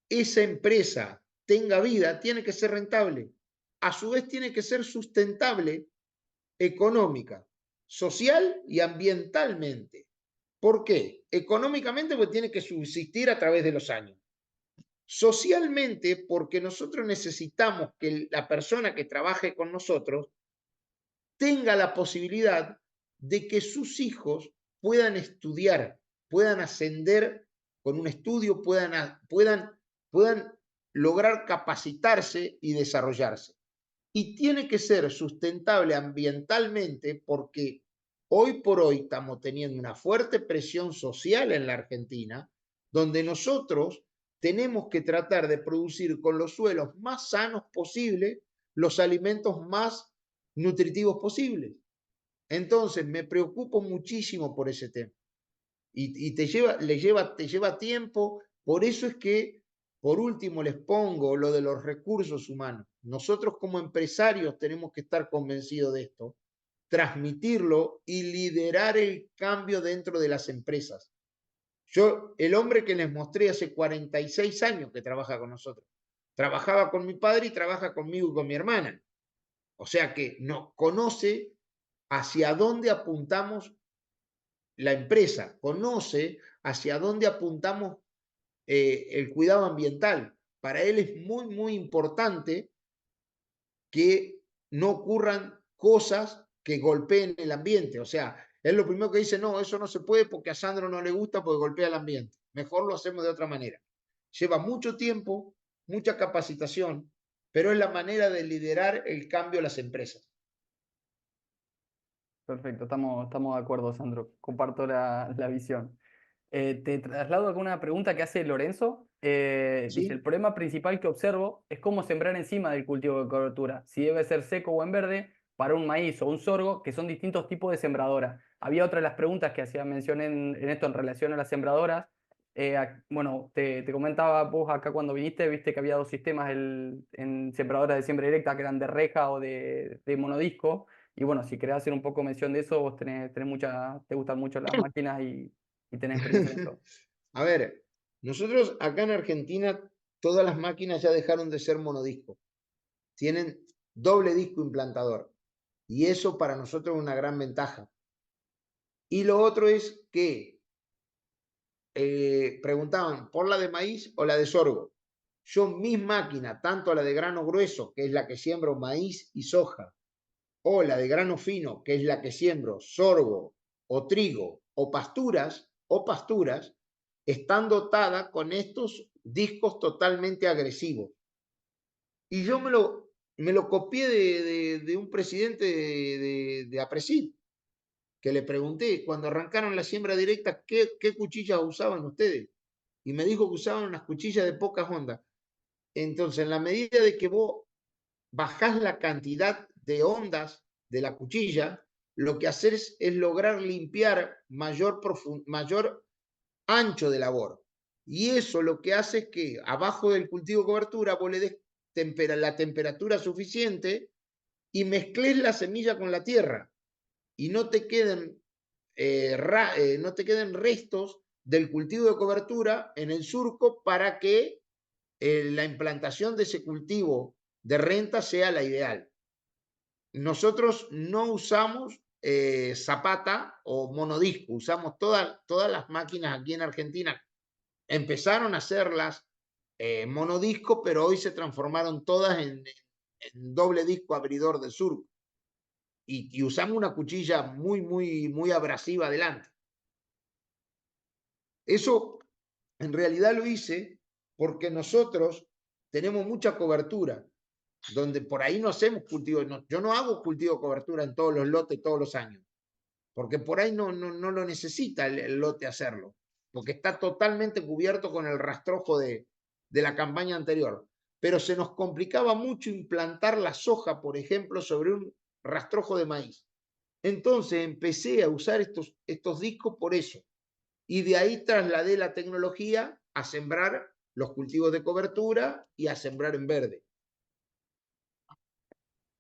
esa empresa tenga vida, tiene que ser rentable. A su vez, tiene que ser sustentable económica, social y ambientalmente. ¿Por qué? Económicamente, porque tiene que subsistir a través de los años. Socialmente, porque nosotros necesitamos que la persona que trabaje con nosotros tenga la posibilidad de que sus hijos puedan estudiar, puedan ascender con un estudio, puedan lograr capacitarse y desarrollarse. Y tiene que ser sustentable ambientalmente porque hoy por hoy estamos teniendo una fuerte presión social en la Argentina, donde nosotros tenemos que tratar de producir con los suelos más sanos posibles los alimentos más nutritivos posibles. Entonces, me preocupo muchísimo por ese tema. Y te lleva tiempo. Por eso es que, por último, les pongo lo de los recursos humanos. Nosotros como empresarios tenemos que estar convencidos de esto, transmitirlo y liderar el cambio dentro de las empresas. Yo, el hombre que les mostré hace 46 años que trabaja con nosotros, trabajaba con mi padre y trabaja conmigo y con mi hermana. O sea que nos conoce hacia dónde apuntamos la empresa, conoce hacia dónde apuntamos el cuidado ambiental. Para él es muy, muy importante que no ocurran cosas que golpeen el ambiente. O sea, él lo primero que dice, no, eso no se puede porque a Sandro no le gusta porque golpea el ambiente. Mejor lo hacemos de otra manera. Lleva mucho tiempo, mucha capacitación, pero es la manera de liderar el cambio a las empresas.
perfecto, estamos de acuerdo, Sandro. Comparto la visión. Te traslado alguna pregunta que hace Lorenzo. Dice, el
¿Sí?
problema principal que observo es cómo sembrar encima del cultivo de cobertura, si debe ser seco o en verde, para un maíz o un sorgo, que son distintos tipos de sembradoras. Había otra de las preguntas que hacía mención en esto en relación a las sembradoras. Bueno, te comentaba vos acá cuando viniste, viste que había dos sistemas en sembradoras de siembra directa, que eran de reja o de monodisco. Y bueno, si querés hacer un poco mención de eso, vos te gustan mucho las máquinas y tenés experiencia en esto.
A ver, nosotros acá en Argentina todas las máquinas ya dejaron de ser monodisco, tienen doble disco implantador y eso para nosotros es una gran ventaja. Y lo otro es que preguntaban por la de maíz o la de sorgo. Yo mis máquinas, tanto la de grano grueso, que es la que siembro maíz y soja, o la de grano fino, que es la que siembro sorgo o trigo o pasturas, están dotadas con estos discos totalmente agresivos. Y yo me lo copié de un presidente de Apresid, que le pregunté cuando arrancaron la siembra directa, ¿qué cuchillas usaban ustedes? Y me dijo que usaban unas cuchillas de pocas ondas. Entonces, en la medida de que vos bajás la cantidad de ondas de la cuchilla, lo que haces es lograr limpiar mayor ancho de labor. Y eso lo que hace es que abajo del cultivo de cobertura vos le des la temperatura suficiente y mezcles la semilla con la tierra y no te queden restos del cultivo de cobertura en el surco para que la implantación de ese cultivo de renta sea la ideal. Nosotros no usamos zapata o monodisco, usamos todas las máquinas aquí en Argentina Empezaron a hacerlas monodisco, pero hoy se transformaron todas en doble disco abridor de surco. Y usamos una cuchilla muy abrasiva adelante. Eso en realidad lo hice porque nosotros tenemos mucha cobertura, donde por ahí no hacemos cultivo. No, yo no hago cultivo de cobertura en todos los lotes todos los años, porque por ahí no lo necesita el lote hacerlo, porque está totalmente cubierto con el rastrojo de la campaña anterior. Pero se nos complicaba mucho implantar la soja, por ejemplo, sobre un rastrojo de maíz. Entonces empecé a usar estos discos por eso. Y de ahí trasladé la tecnología a sembrar los cultivos de cobertura y a sembrar en verde.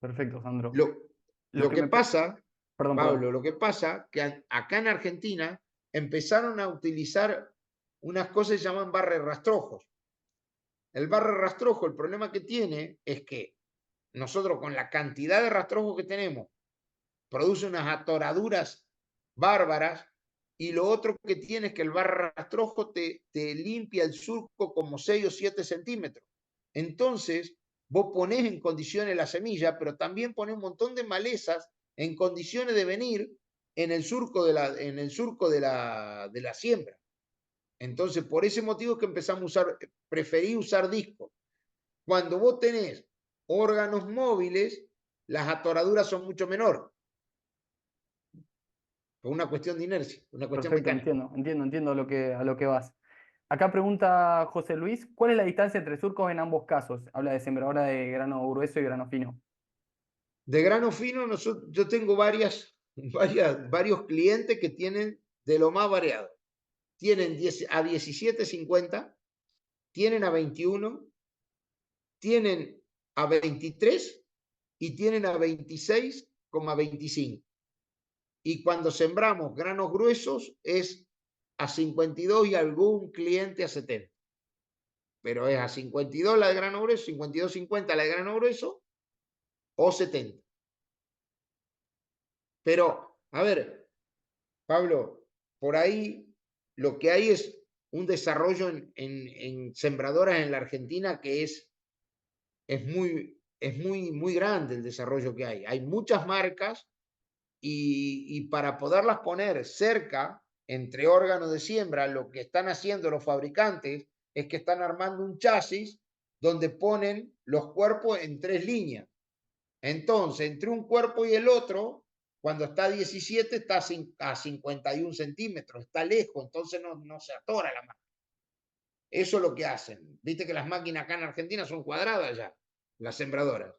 Perfecto, Sandro.
Lo,
Lo
lo
que
que
me...
pasa,
Perdón,
Pablo,
perdón.
lo que pasa que acá en Argentina empezaron a utilizar unas cosas que se llaman barre rastrojos. El barre rastrojo, el problema que tiene es que nosotros con la cantidad de rastrojos que tenemos, produce unas atoraduras bárbaras, y lo otro que tiene es que el barre rastrojo te limpia el surco como 6 o 7 centímetros. Entonces, vos ponés en condiciones la semilla, pero también ponés un montón de malezas en condiciones de venir en el surco de la siembra. Entonces, por ese motivo es que empezamos a usar, preferí usar discos. Cuando vos tenés órganos móviles, las atoraduras son mucho menor, por una cuestión de inercia, una cuestión
Perfecto,
mecánica.
entiendo a lo que vas. Acá pregunta José Luis, ¿cuál es la distancia entre surcos en ambos casos? Habla de sembradora de grano grueso y grano fino.
De grano fino, yo tengo varios clientes que tienen de lo más variado. Tienen a 17,50, tienen a 21, tienen a 23 y tienen a 26,25. Y cuando sembramos granos gruesos es a 52 y algún cliente a 70. Pero es a 52 la de grano grueso, 52,50 la de grano grueso o 70. Pero, a ver, Pablo, por ahí lo que hay es un desarrollo en sembradoras en la Argentina que muy grande el desarrollo que hay. Hay muchas marcas y para poderlas poner cerca, entre órganos de siembra, lo que están haciendo los fabricantes es que están armando un chasis donde ponen los cuerpos en 3 líneas. Entonces, entre un cuerpo y el otro, cuando está a 17, está a 51 centímetros, está lejos, entonces no se atora la máquina. Eso es lo que hacen. Viste que las máquinas acá en Argentina son cuadradas ya, las sembradoras.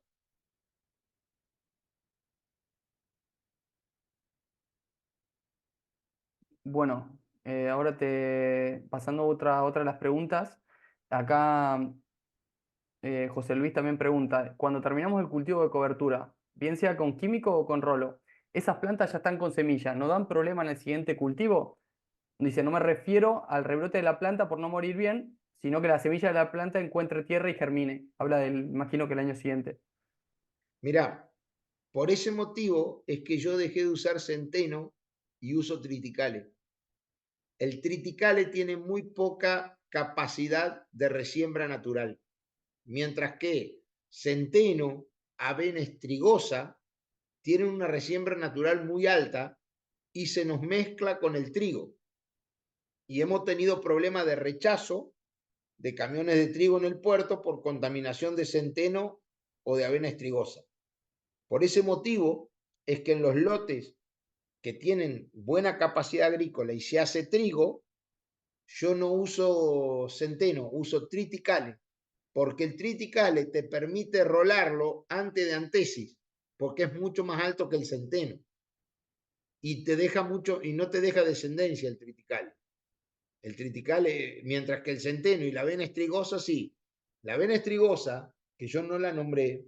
Bueno, ahora pasando a otra de las preguntas. Acá José Luis también pregunta, cuando terminamos el cultivo de cobertura, bien sea con químico o con rolo, esas plantas ya están con semilla, ¿no dan problema en el siguiente cultivo? Dice, no me refiero al rebrote de la planta por no morir bien, sino que la semilla de la planta encuentre tierra y germine. Habla del, imagino que el año siguiente.
Mirá, por ese motivo es que yo dejé de usar centeno y uso triticale. El triticale tiene muy poca capacidad de resiembra natural, mientras que centeno, avena estrigosa, tienen una resiembra natural muy alta y se nos mezcla con el trigo. Y hemos tenido problemas de rechazo de camiones de trigo en el puerto por contaminación de centeno o de avena estrigosa. Por ese motivo es que en los lotes que tienen buena capacidad agrícola y se hace trigo, yo no uso centeno, uso triticale, porque el triticale te permite rolarlo antes de antesis, porque es mucho más alto que el centeno y te deja mucho y no te deja descendencia el triticale. El triticale, mientras que el centeno y la avena estrigosa sí. La avena estrigosa, que yo no la nombré,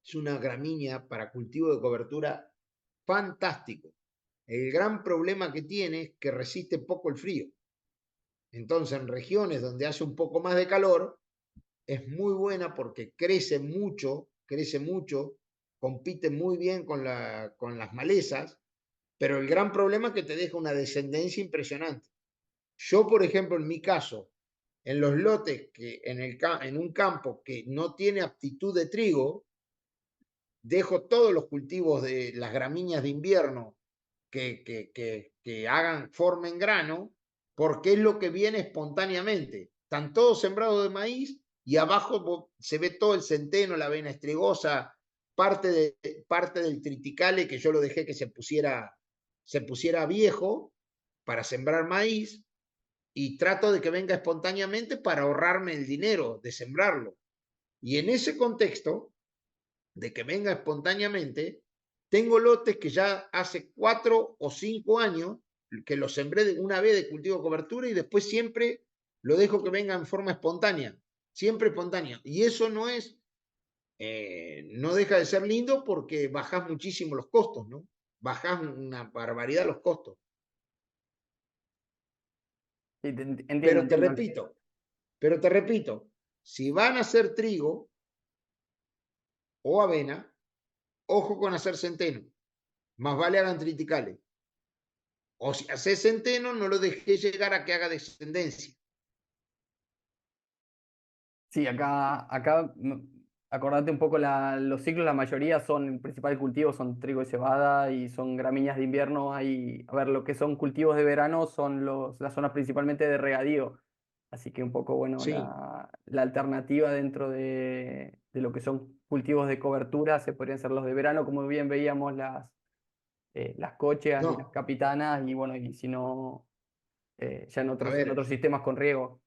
es una gramínea para cultivo de cobertura fantástico. El gran problema que tiene es que resiste poco el frío. Entonces, en regiones donde hace un poco más de calor, es muy buena porque crece mucho, compite muy bien con las malezas, pero el gran problema es que te deja una descendencia impresionante. Yo, por ejemplo, en mi caso, en los lotes que en un campo que no tiene aptitud de trigo, dejo todos los cultivos de las gramíneas de invierno que hagan, formen grano, porque es lo que viene espontáneamente. Están todos sembrados de maíz y abajo se ve todo el centeno, la avena estrigosa, parte del triticale que yo lo dejé que se pusiera viejo para sembrar maíz y trato de que venga espontáneamente para ahorrarme el dinero de sembrarlo. Y en ese contexto, de que venga espontáneamente, tengo lotes que ya hace 4 o 5 años que los sembré una vez de cultivo cobertura y después siempre lo dejo que venga en forma espontánea, siempre espontánea. Y eso no deja de ser lindo porque bajás muchísimo los costos, ¿no? Bajás una barbaridad los costos.
Sí, entiendo,
Pero te
entiendo.
repito, pero te repito, si van a hacer trigo o avena, ojo con hacer centeno. Más vale hagan triticales. O si haces centeno, no lo dejé llegar a que haga descendencia.
Sí, acá acordate un poco los ciclos, la mayoría son, el principal cultivo son trigo y cebada y son gramíneas de invierno. Hay, a ver, lo que son cultivos de verano son las zonas principalmente de regadío. Así que un poco, bueno,
Sí,
la alternativa dentro de lo que son cultivos de cobertura se podrían ser los de verano, como bien veíamos las cocheas y las
no,
capitanas, y bueno, y si no, ya
a
en
ver,
otros sistemas con riego.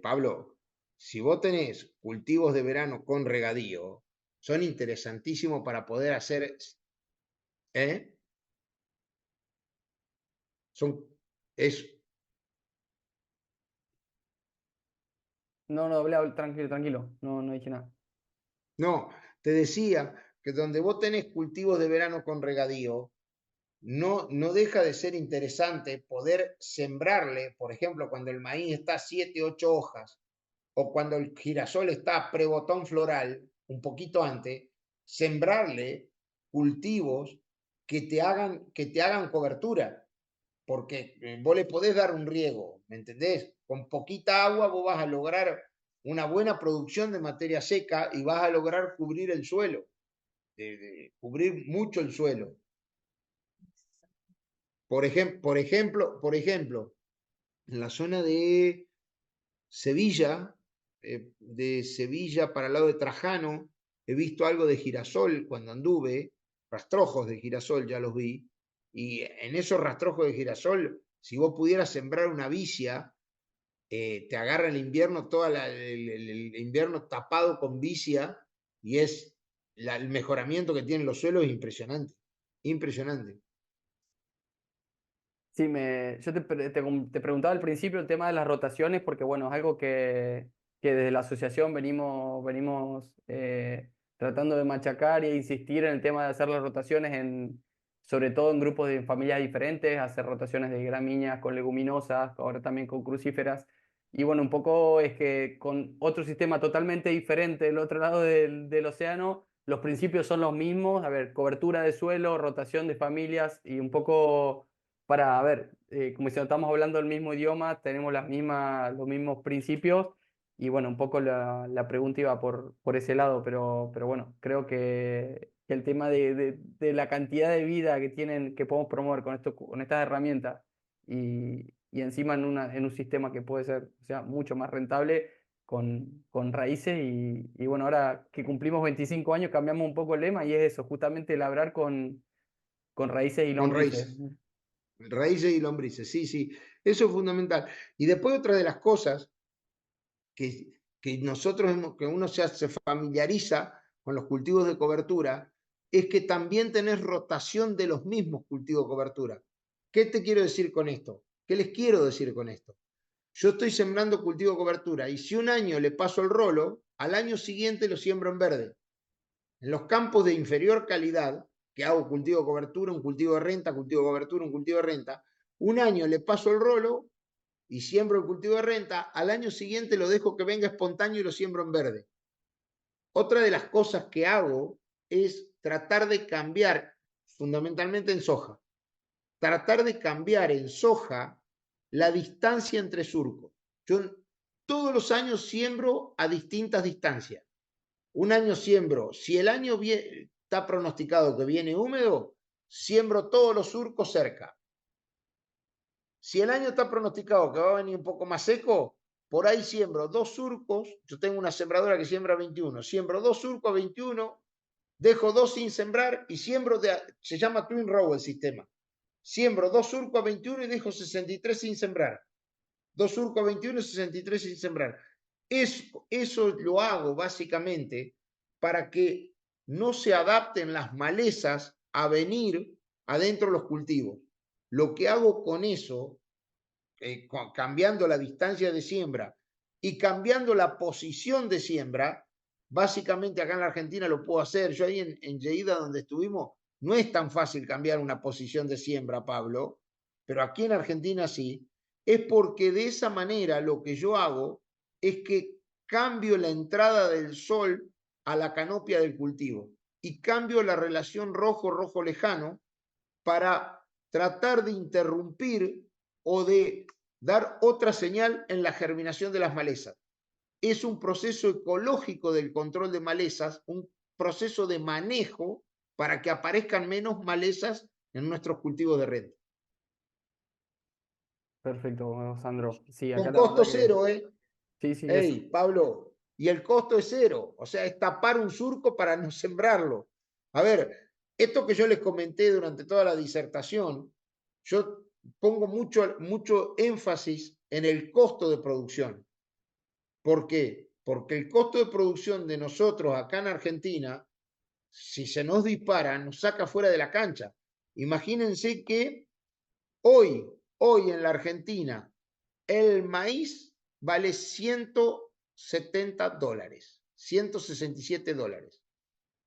Pablo, si vos tenés cultivos de verano con regadío, son interesantísimos para poder hacer, ¿eh? Son, es,
No, no, tranquilo, tranquilo, no, no dije nada.
no, te decía que donde vos tenés cultivos de verano con regadío, no deja de ser interesante poder sembrarle, por ejemplo, cuando el maíz está a 7, 8 hojas, o cuando el girasol está prebotón floral, un poquito antes, sembrarle cultivos que te hagan cobertura, porque vos le podés dar un riego, ¿me entendés? Con poquita agua vos vas a lograr una buena producción de materia seca y vas a lograr cubrir el suelo, cubrir mucho el suelo. Por ejemplo, en la zona Sevilla, de Sevilla para el lado de Trajano, he visto algo de girasol cuando anduve, rastrojos de girasol ya los vi, y en esos rastrojos de girasol, si vos pudieras sembrar una vicia, te agarra el invierno, el invierno tapado con vicia, y el mejoramiento que tienen los suelos es impresionante, impresionante.
Sí, te preguntaba al principio el tema de las rotaciones, porque bueno, es algo que desde la asociación venimos tratando de machacar e insistir en el tema de hacer las rotaciones, sobre todo en grupos de familias diferentes, hacer rotaciones de gramíneas con leguminosas, ahora también con crucíferas. Y bueno, un poco es que con otro sistema totalmente diferente del otro lado del océano, los principios son los mismos, a ver, cobertura de suelo, rotación de familias y un poco para, a ver, como si no estamos hablando el mismo idioma, tenemos los mismos principios y bueno, un poco la pregunta iba por ese lado, pero bueno, creo que el tema de la cantidad de vida que podemos promover con estas herramientas y encima en un sistema que puede ser, o sea, mucho más rentable con raíces y bueno, ahora que cumplimos 25 años cambiamos un poco el lema y es eso, justamente labrar con raíces y
Con
lombrices.
raíces y lombrices, sí, sí, eso es fundamental. Y después otra de las cosas que que uno se familiariza con los cultivos de cobertura, es que también tenés rotación de los mismos cultivos de cobertura. ¿Qué te quiero decir con esto? ¿Qué les quiero decir con esto? Yo estoy sembrando cultivo de cobertura y si un año le paso el rolo, al año siguiente lo siembro en verde. En los campos de inferior calidad, que hago cultivo de cobertura, un cultivo de renta, cultivo de cobertura, un cultivo de renta, un año le paso el rolo y siembro el cultivo de renta, al año siguiente lo dejo que venga espontáneo y lo siembro en verde. Otra de las cosas que hago es tratar de cambiar, fundamentalmente en soja, tratar de cambiar en soja la distancia entre surcos. Yo todos los años siembro a distintas distancias. Un año siembro, si el año está pronosticado que viene húmedo, siembro todos los surcos cerca. Si el año está pronosticado que va a venir un poco más seco, por ahí siembro 2 surcos. Yo tengo una sembradora que siembra 21. Siembro 2 surcos a 21, dejo 2 sin sembrar y siembro, se llama Twin Row el sistema. Siembro 2 surcos a 21 y dejo 63 sin sembrar. 2 surcos a 21 y 63 sin sembrar. Eso lo hago básicamente para que no se adapten las malezas a venir adentro de los cultivos. Lo que hago con eso, cambiando la distancia de siembra y cambiando la posición de siembra, básicamente acá en la Argentina lo puedo hacer. Yo ahí en Lleida, donde estuvimos, no es tan fácil cambiar una posición de siembra, Pablo, pero aquí en Argentina sí. Es porque de esa manera lo que yo hago es que cambio la entrada del sol a la canopia del cultivo y cambio la relación rojo-rojo lejano para tratar de interrumpir o de dar otra señal en la germinación de las malezas. Es un proceso ecológico del control de malezas, un proceso de manejo para que aparezcan menos malezas en nuestros cultivos de renta.
Perfecto, Sandro. Sí, acá
Con
la
costo
verdad que
cero, ¿eh?
sí, sí, eso.
Hey, Pablo, y el costo es cero, o sea, es tapar un surco para no sembrarlo. A ver, esto que yo les comenté durante toda la disertación, yo pongo mucho énfasis en el costo de producción. ¿Por qué? Porque el costo de producción de nosotros acá en Argentina, si se nos dispara, nos saca fuera de la cancha. Imagínense que hoy, hoy en la Argentina, el maíz vale $170, $167.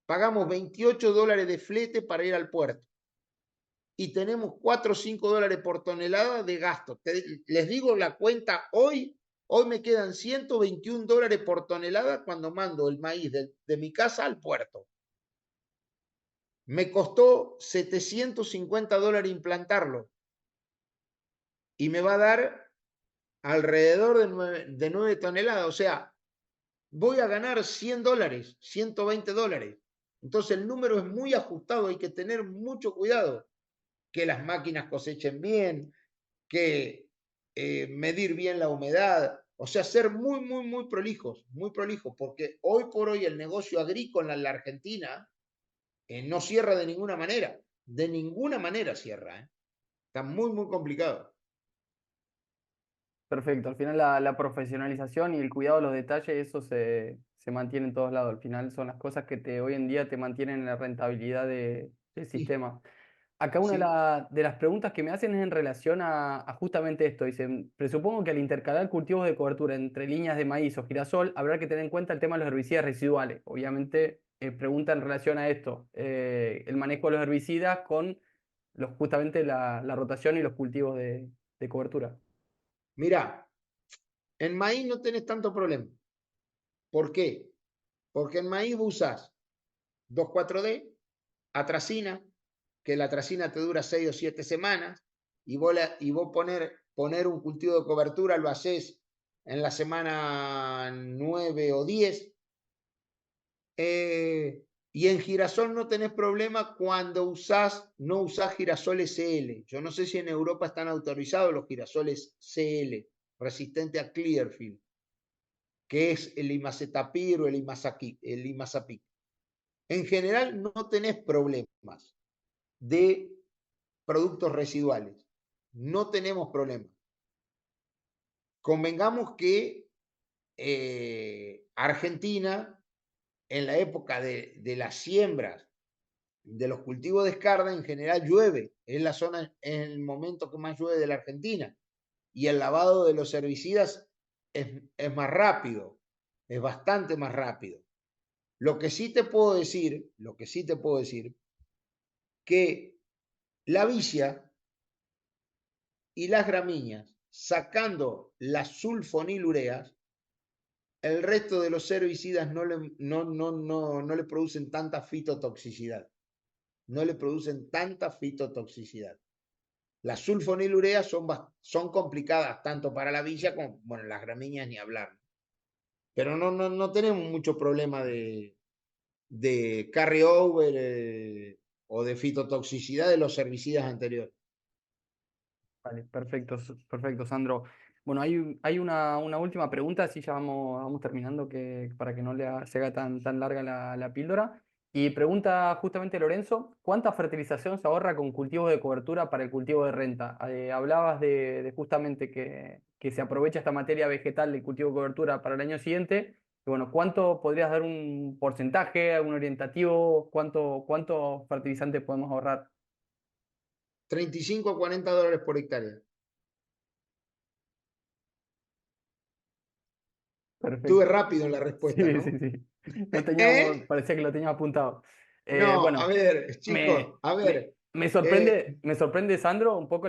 Pagamos $28 de flete para ir al puerto y tenemos $4 o $5 por tonelada de gasto. Les digo la cuenta hoy me quedan $121 por tonelada cuando mando el maíz de mi casa al puerto. Me costó $750 implantarlo y me va a dar alrededor de 9 toneladas. O sea, voy a ganar $100, $120. Entonces el número es muy ajustado, hay que tener mucho cuidado, que las máquinas cosechen bien, que medir bien la humedad, o sea, ser muy prolijos, porque hoy por hoy el negocio agrícola en la Argentina no cierra de ninguna manera cierra, está muy complicado.
Perfecto. Al final la profesionalización y el cuidado de los detalles, eso se mantiene en todos lados. Al final son las cosas que hoy en día te mantienen en la rentabilidad del
Sí,
sistema. Acá una de,
sí.
de las preguntas que me hacen es en relación a justamente esto. Dicen, presupongo que al intercalar cultivos de cobertura entre líneas de maíz o girasol, habrá que tener en cuenta el tema de los herbicidas residuales. Obviamente, pregunta en relación a esto, el manejo de los herbicidas con justamente la rotación y los cultivos de cobertura.
Mirá, en maíz no tenés tanto problema. ¿Por qué? Porque en maíz vos usás 2,4-D, atracina, que la atracina te dura 6 o 7 semanas, y vos poner un cultivo de cobertura lo haces en la semana 9 o 10. Y en girasol no tenés problema cuando no usás girasol SL. Yo no sé si en Europa están autorizados los girasoles CL, resistente a Clearfield, que es el imacetapir o el imazapic. En general no tenés problemas de productos residuales. No tenemos problemas. Convengamos que Argentina, en la época de las siembras de los cultivos de escarda, en general llueve. Es la zona, en el momento que más llueve de la Argentina. Y el lavado de los herbicidas es más rápido, es bastante más rápido. Lo que sí te puedo decir, que la vicia y las gramíneas, sacando las sulfonilureas, el resto de los herbicidas no le producen tanta fitotoxicidad. No le producen tanta fitotoxicidad. Las sulfonilureas son complicadas tanto para la villa como, bueno, las gramíneas ni hablar. Pero no tenemos mucho problema de carryover o de fitotoxicidad de los herbicidas anteriores.
Vale, perfecto, perfecto, Sandro. Bueno, hay una última pregunta, así ya vamos terminando, para que no se haga tan larga la píldora. Y pregunta justamente Lorenzo, ¿cuánta fertilización se ahorra con cultivos de cobertura para el cultivo de renta? Hablabas de justamente que se aprovecha esta materia vegetal del cultivo de cobertura para el año siguiente. Y bueno, ¿cuánto podrías dar un porcentaje, un orientativo? ¿Cuánto fertilizante podemos ahorrar?
35 a $40 por hectárea. Estuve
Perfecto.
rápido en la
Sí,
respuesta,
sí,
¿no?
sí.
¿Eh?
Parecía que lo teníamos apuntado.
No, a
Bueno,
ver, chicos,
me,
a
me,
ver. eh,
me sorprende, Sandro, un poco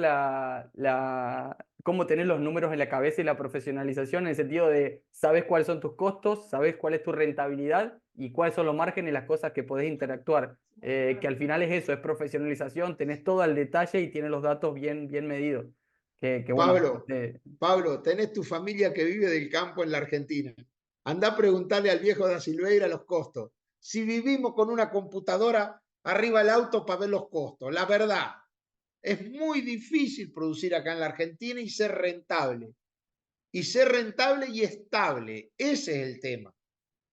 cómo tener los números en la cabeza y la profesionalización en el sentido de sabes cuáles son tus costos, sabes cuál es tu rentabilidad y cuáles son los márgenes y las cosas que podés interactuar. Que al final es eso, es profesionalización, tenés todo al detalle y tienes los datos bien medidos. Que bueno,
Pablo, tenés tu familia que vive del campo en la Argentina. Andá a preguntarle al viejo da Silveira los costos. Si vivimos con una computadora arriba del auto para ver los costos, la verdad, es muy difícil producir acá en la Argentina y ser rentable. Y ser rentable y estable. Ese es el tema.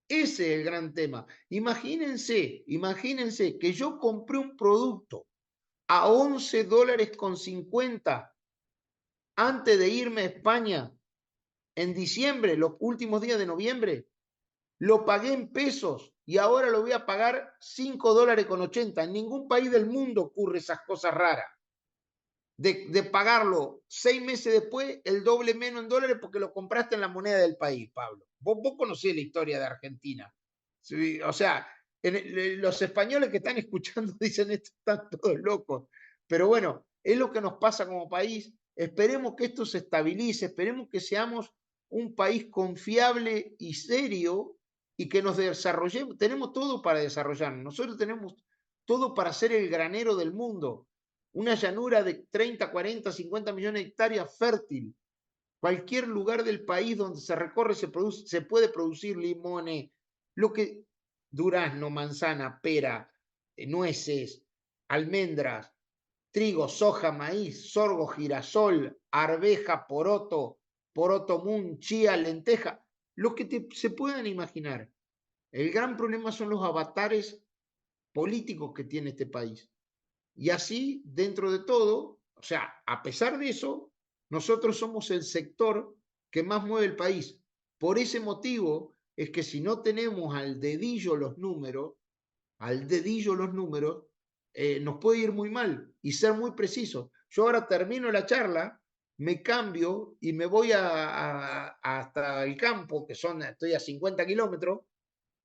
Ese es el gran tema. Imagínense que yo compré un producto a $11.50 antes de irme a España en diciembre, los últimos días de noviembre, lo pagué en pesos y ahora lo voy a pagar $5.80. En ningún país del mundo ocurre esas cosas raras. De pagarlo 6 meses después, el doble menos en dólares porque lo compraste en la moneda del país, Pablo. Vos conocés la historia de Argentina. Sí, o sea, los españoles que están escuchando dicen esto, están todos locos. Pero bueno, es lo que nos pasa como país. Esperemos que esto se estabilice, esperemos que seamos un país confiable y serio y que nos desarrollemos. Tenemos todo para desarrollarnos. Nosotros tenemos todo para ser el granero del mundo. Una llanura de 30, 40, 50 millones de hectáreas fértil. Cualquier lugar del país donde se recorre se puede producir limones, lo que durazno, manzana, pera, nueces, almendras, trigo, soja, maíz, sorgo, girasol, arveja, poroto moon, chía, lenteja, lo que se puedan imaginar. El gran problema son los avatares políticos que tiene este país. Y así, dentro de todo, o sea, a pesar de eso, nosotros somos el sector que más mueve el país. Por ese motivo es que si no tenemos al dedillo los números, nos puede ir muy mal y ser muy precisos. Yo ahora termino la charla, me cambio y me voy hasta el campo, estoy a 50 kilómetros,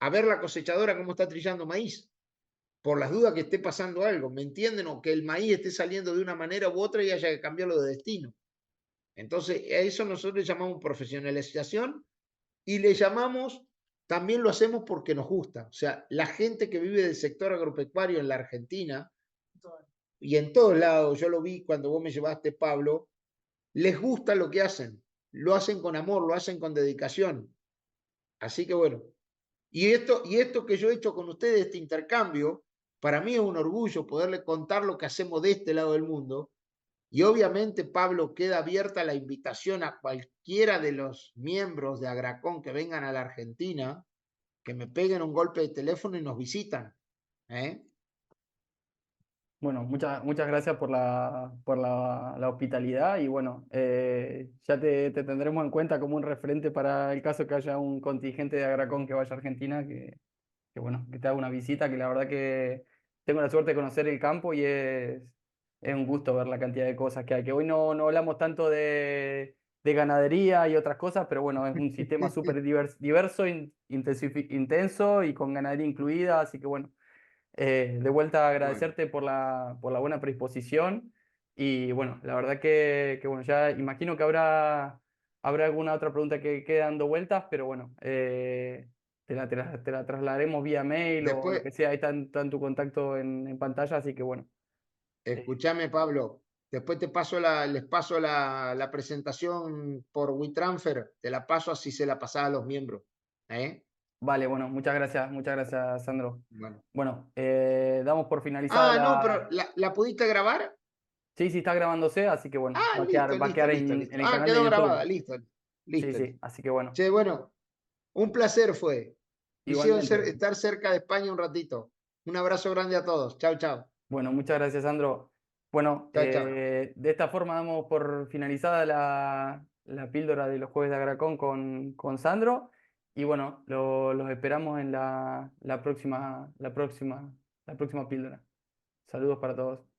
a ver la cosechadora cómo está trillando maíz por las dudas que esté pasando algo, ¿me entienden? O que el maíz esté saliendo de una manera u otra y haya que cambiarlo de destino. Entonces, a eso nosotros le llamamos profesionalización y le llamamos, también lo hacemos porque nos gusta. O sea, la gente que vive del sector agropecuario en la Argentina y en todos lados, yo lo vi cuando vos me llevaste, Pablo, les gusta lo que hacen. Lo hacen con amor, lo hacen con dedicación. Así que bueno, y esto que yo he hecho con ustedes, este intercambio, para mí es un orgullo poderle contar lo que hacemos de este lado del mundo. Y obviamente, Pablo, queda abierta la invitación a cualquiera de los miembros de Agracón que vengan a la Argentina, que me peguen un golpe de teléfono y nos visitan. ¿Eh?
bueno, muchas gracias por la hospitalidad y bueno, ya te tendremos en cuenta como un referente para el caso que haya un contingente de Agracón que vaya a Argentina, que bueno, que te haga una visita, que la verdad que tengo la suerte de conocer el campo y es un gusto ver la cantidad de cosas que hay, que hoy no hablamos tanto de ganadería y otras cosas, pero bueno, es un sistema súper diverso, intenso y con ganadería incluida, así que bueno. De vuelta
Bueno,
agradecerte por la buena predisposición y bueno, la verdad que bueno, ya imagino que habrá alguna otra pregunta que quede dando vueltas, pero bueno, te la trasladaremos vía mail o lo
después,
que sea, ahí está en tu contacto en pantalla, así que bueno. eh,
escúchame, Pablo, Después les paso la presentación por WeTransfer, te la paso así se la pasaba a los miembros. ¿Eh?
Vale, bueno, muchas gracias, Sandro.
Bueno.
Bueno, damos por finalizada
Ah, no, pero
la...
¿la pudiste grabar?
Sí, sí, está grabándose, así que bueno,
Ah, listo,
va a
listo,
quedar
listo, listo.
en el
Ah,
canal de
quedó grabada,
YouTube.
listo,
Sí,
listo,
sí,
listo.
así que bueno,
Che, bueno, un placer fue. Me hicieron
igualmente.
estar cerca de España un ratito. Un abrazo grande a todos. Chao, chao.
Bueno, muchas gracias, Sandro. Bueno,
Chao, chao.
de esta forma damos por finalizada la píldora de los jueves de Agracón con Sandro. Y bueno, los esperamos en la próxima píldora. Saludos para todos.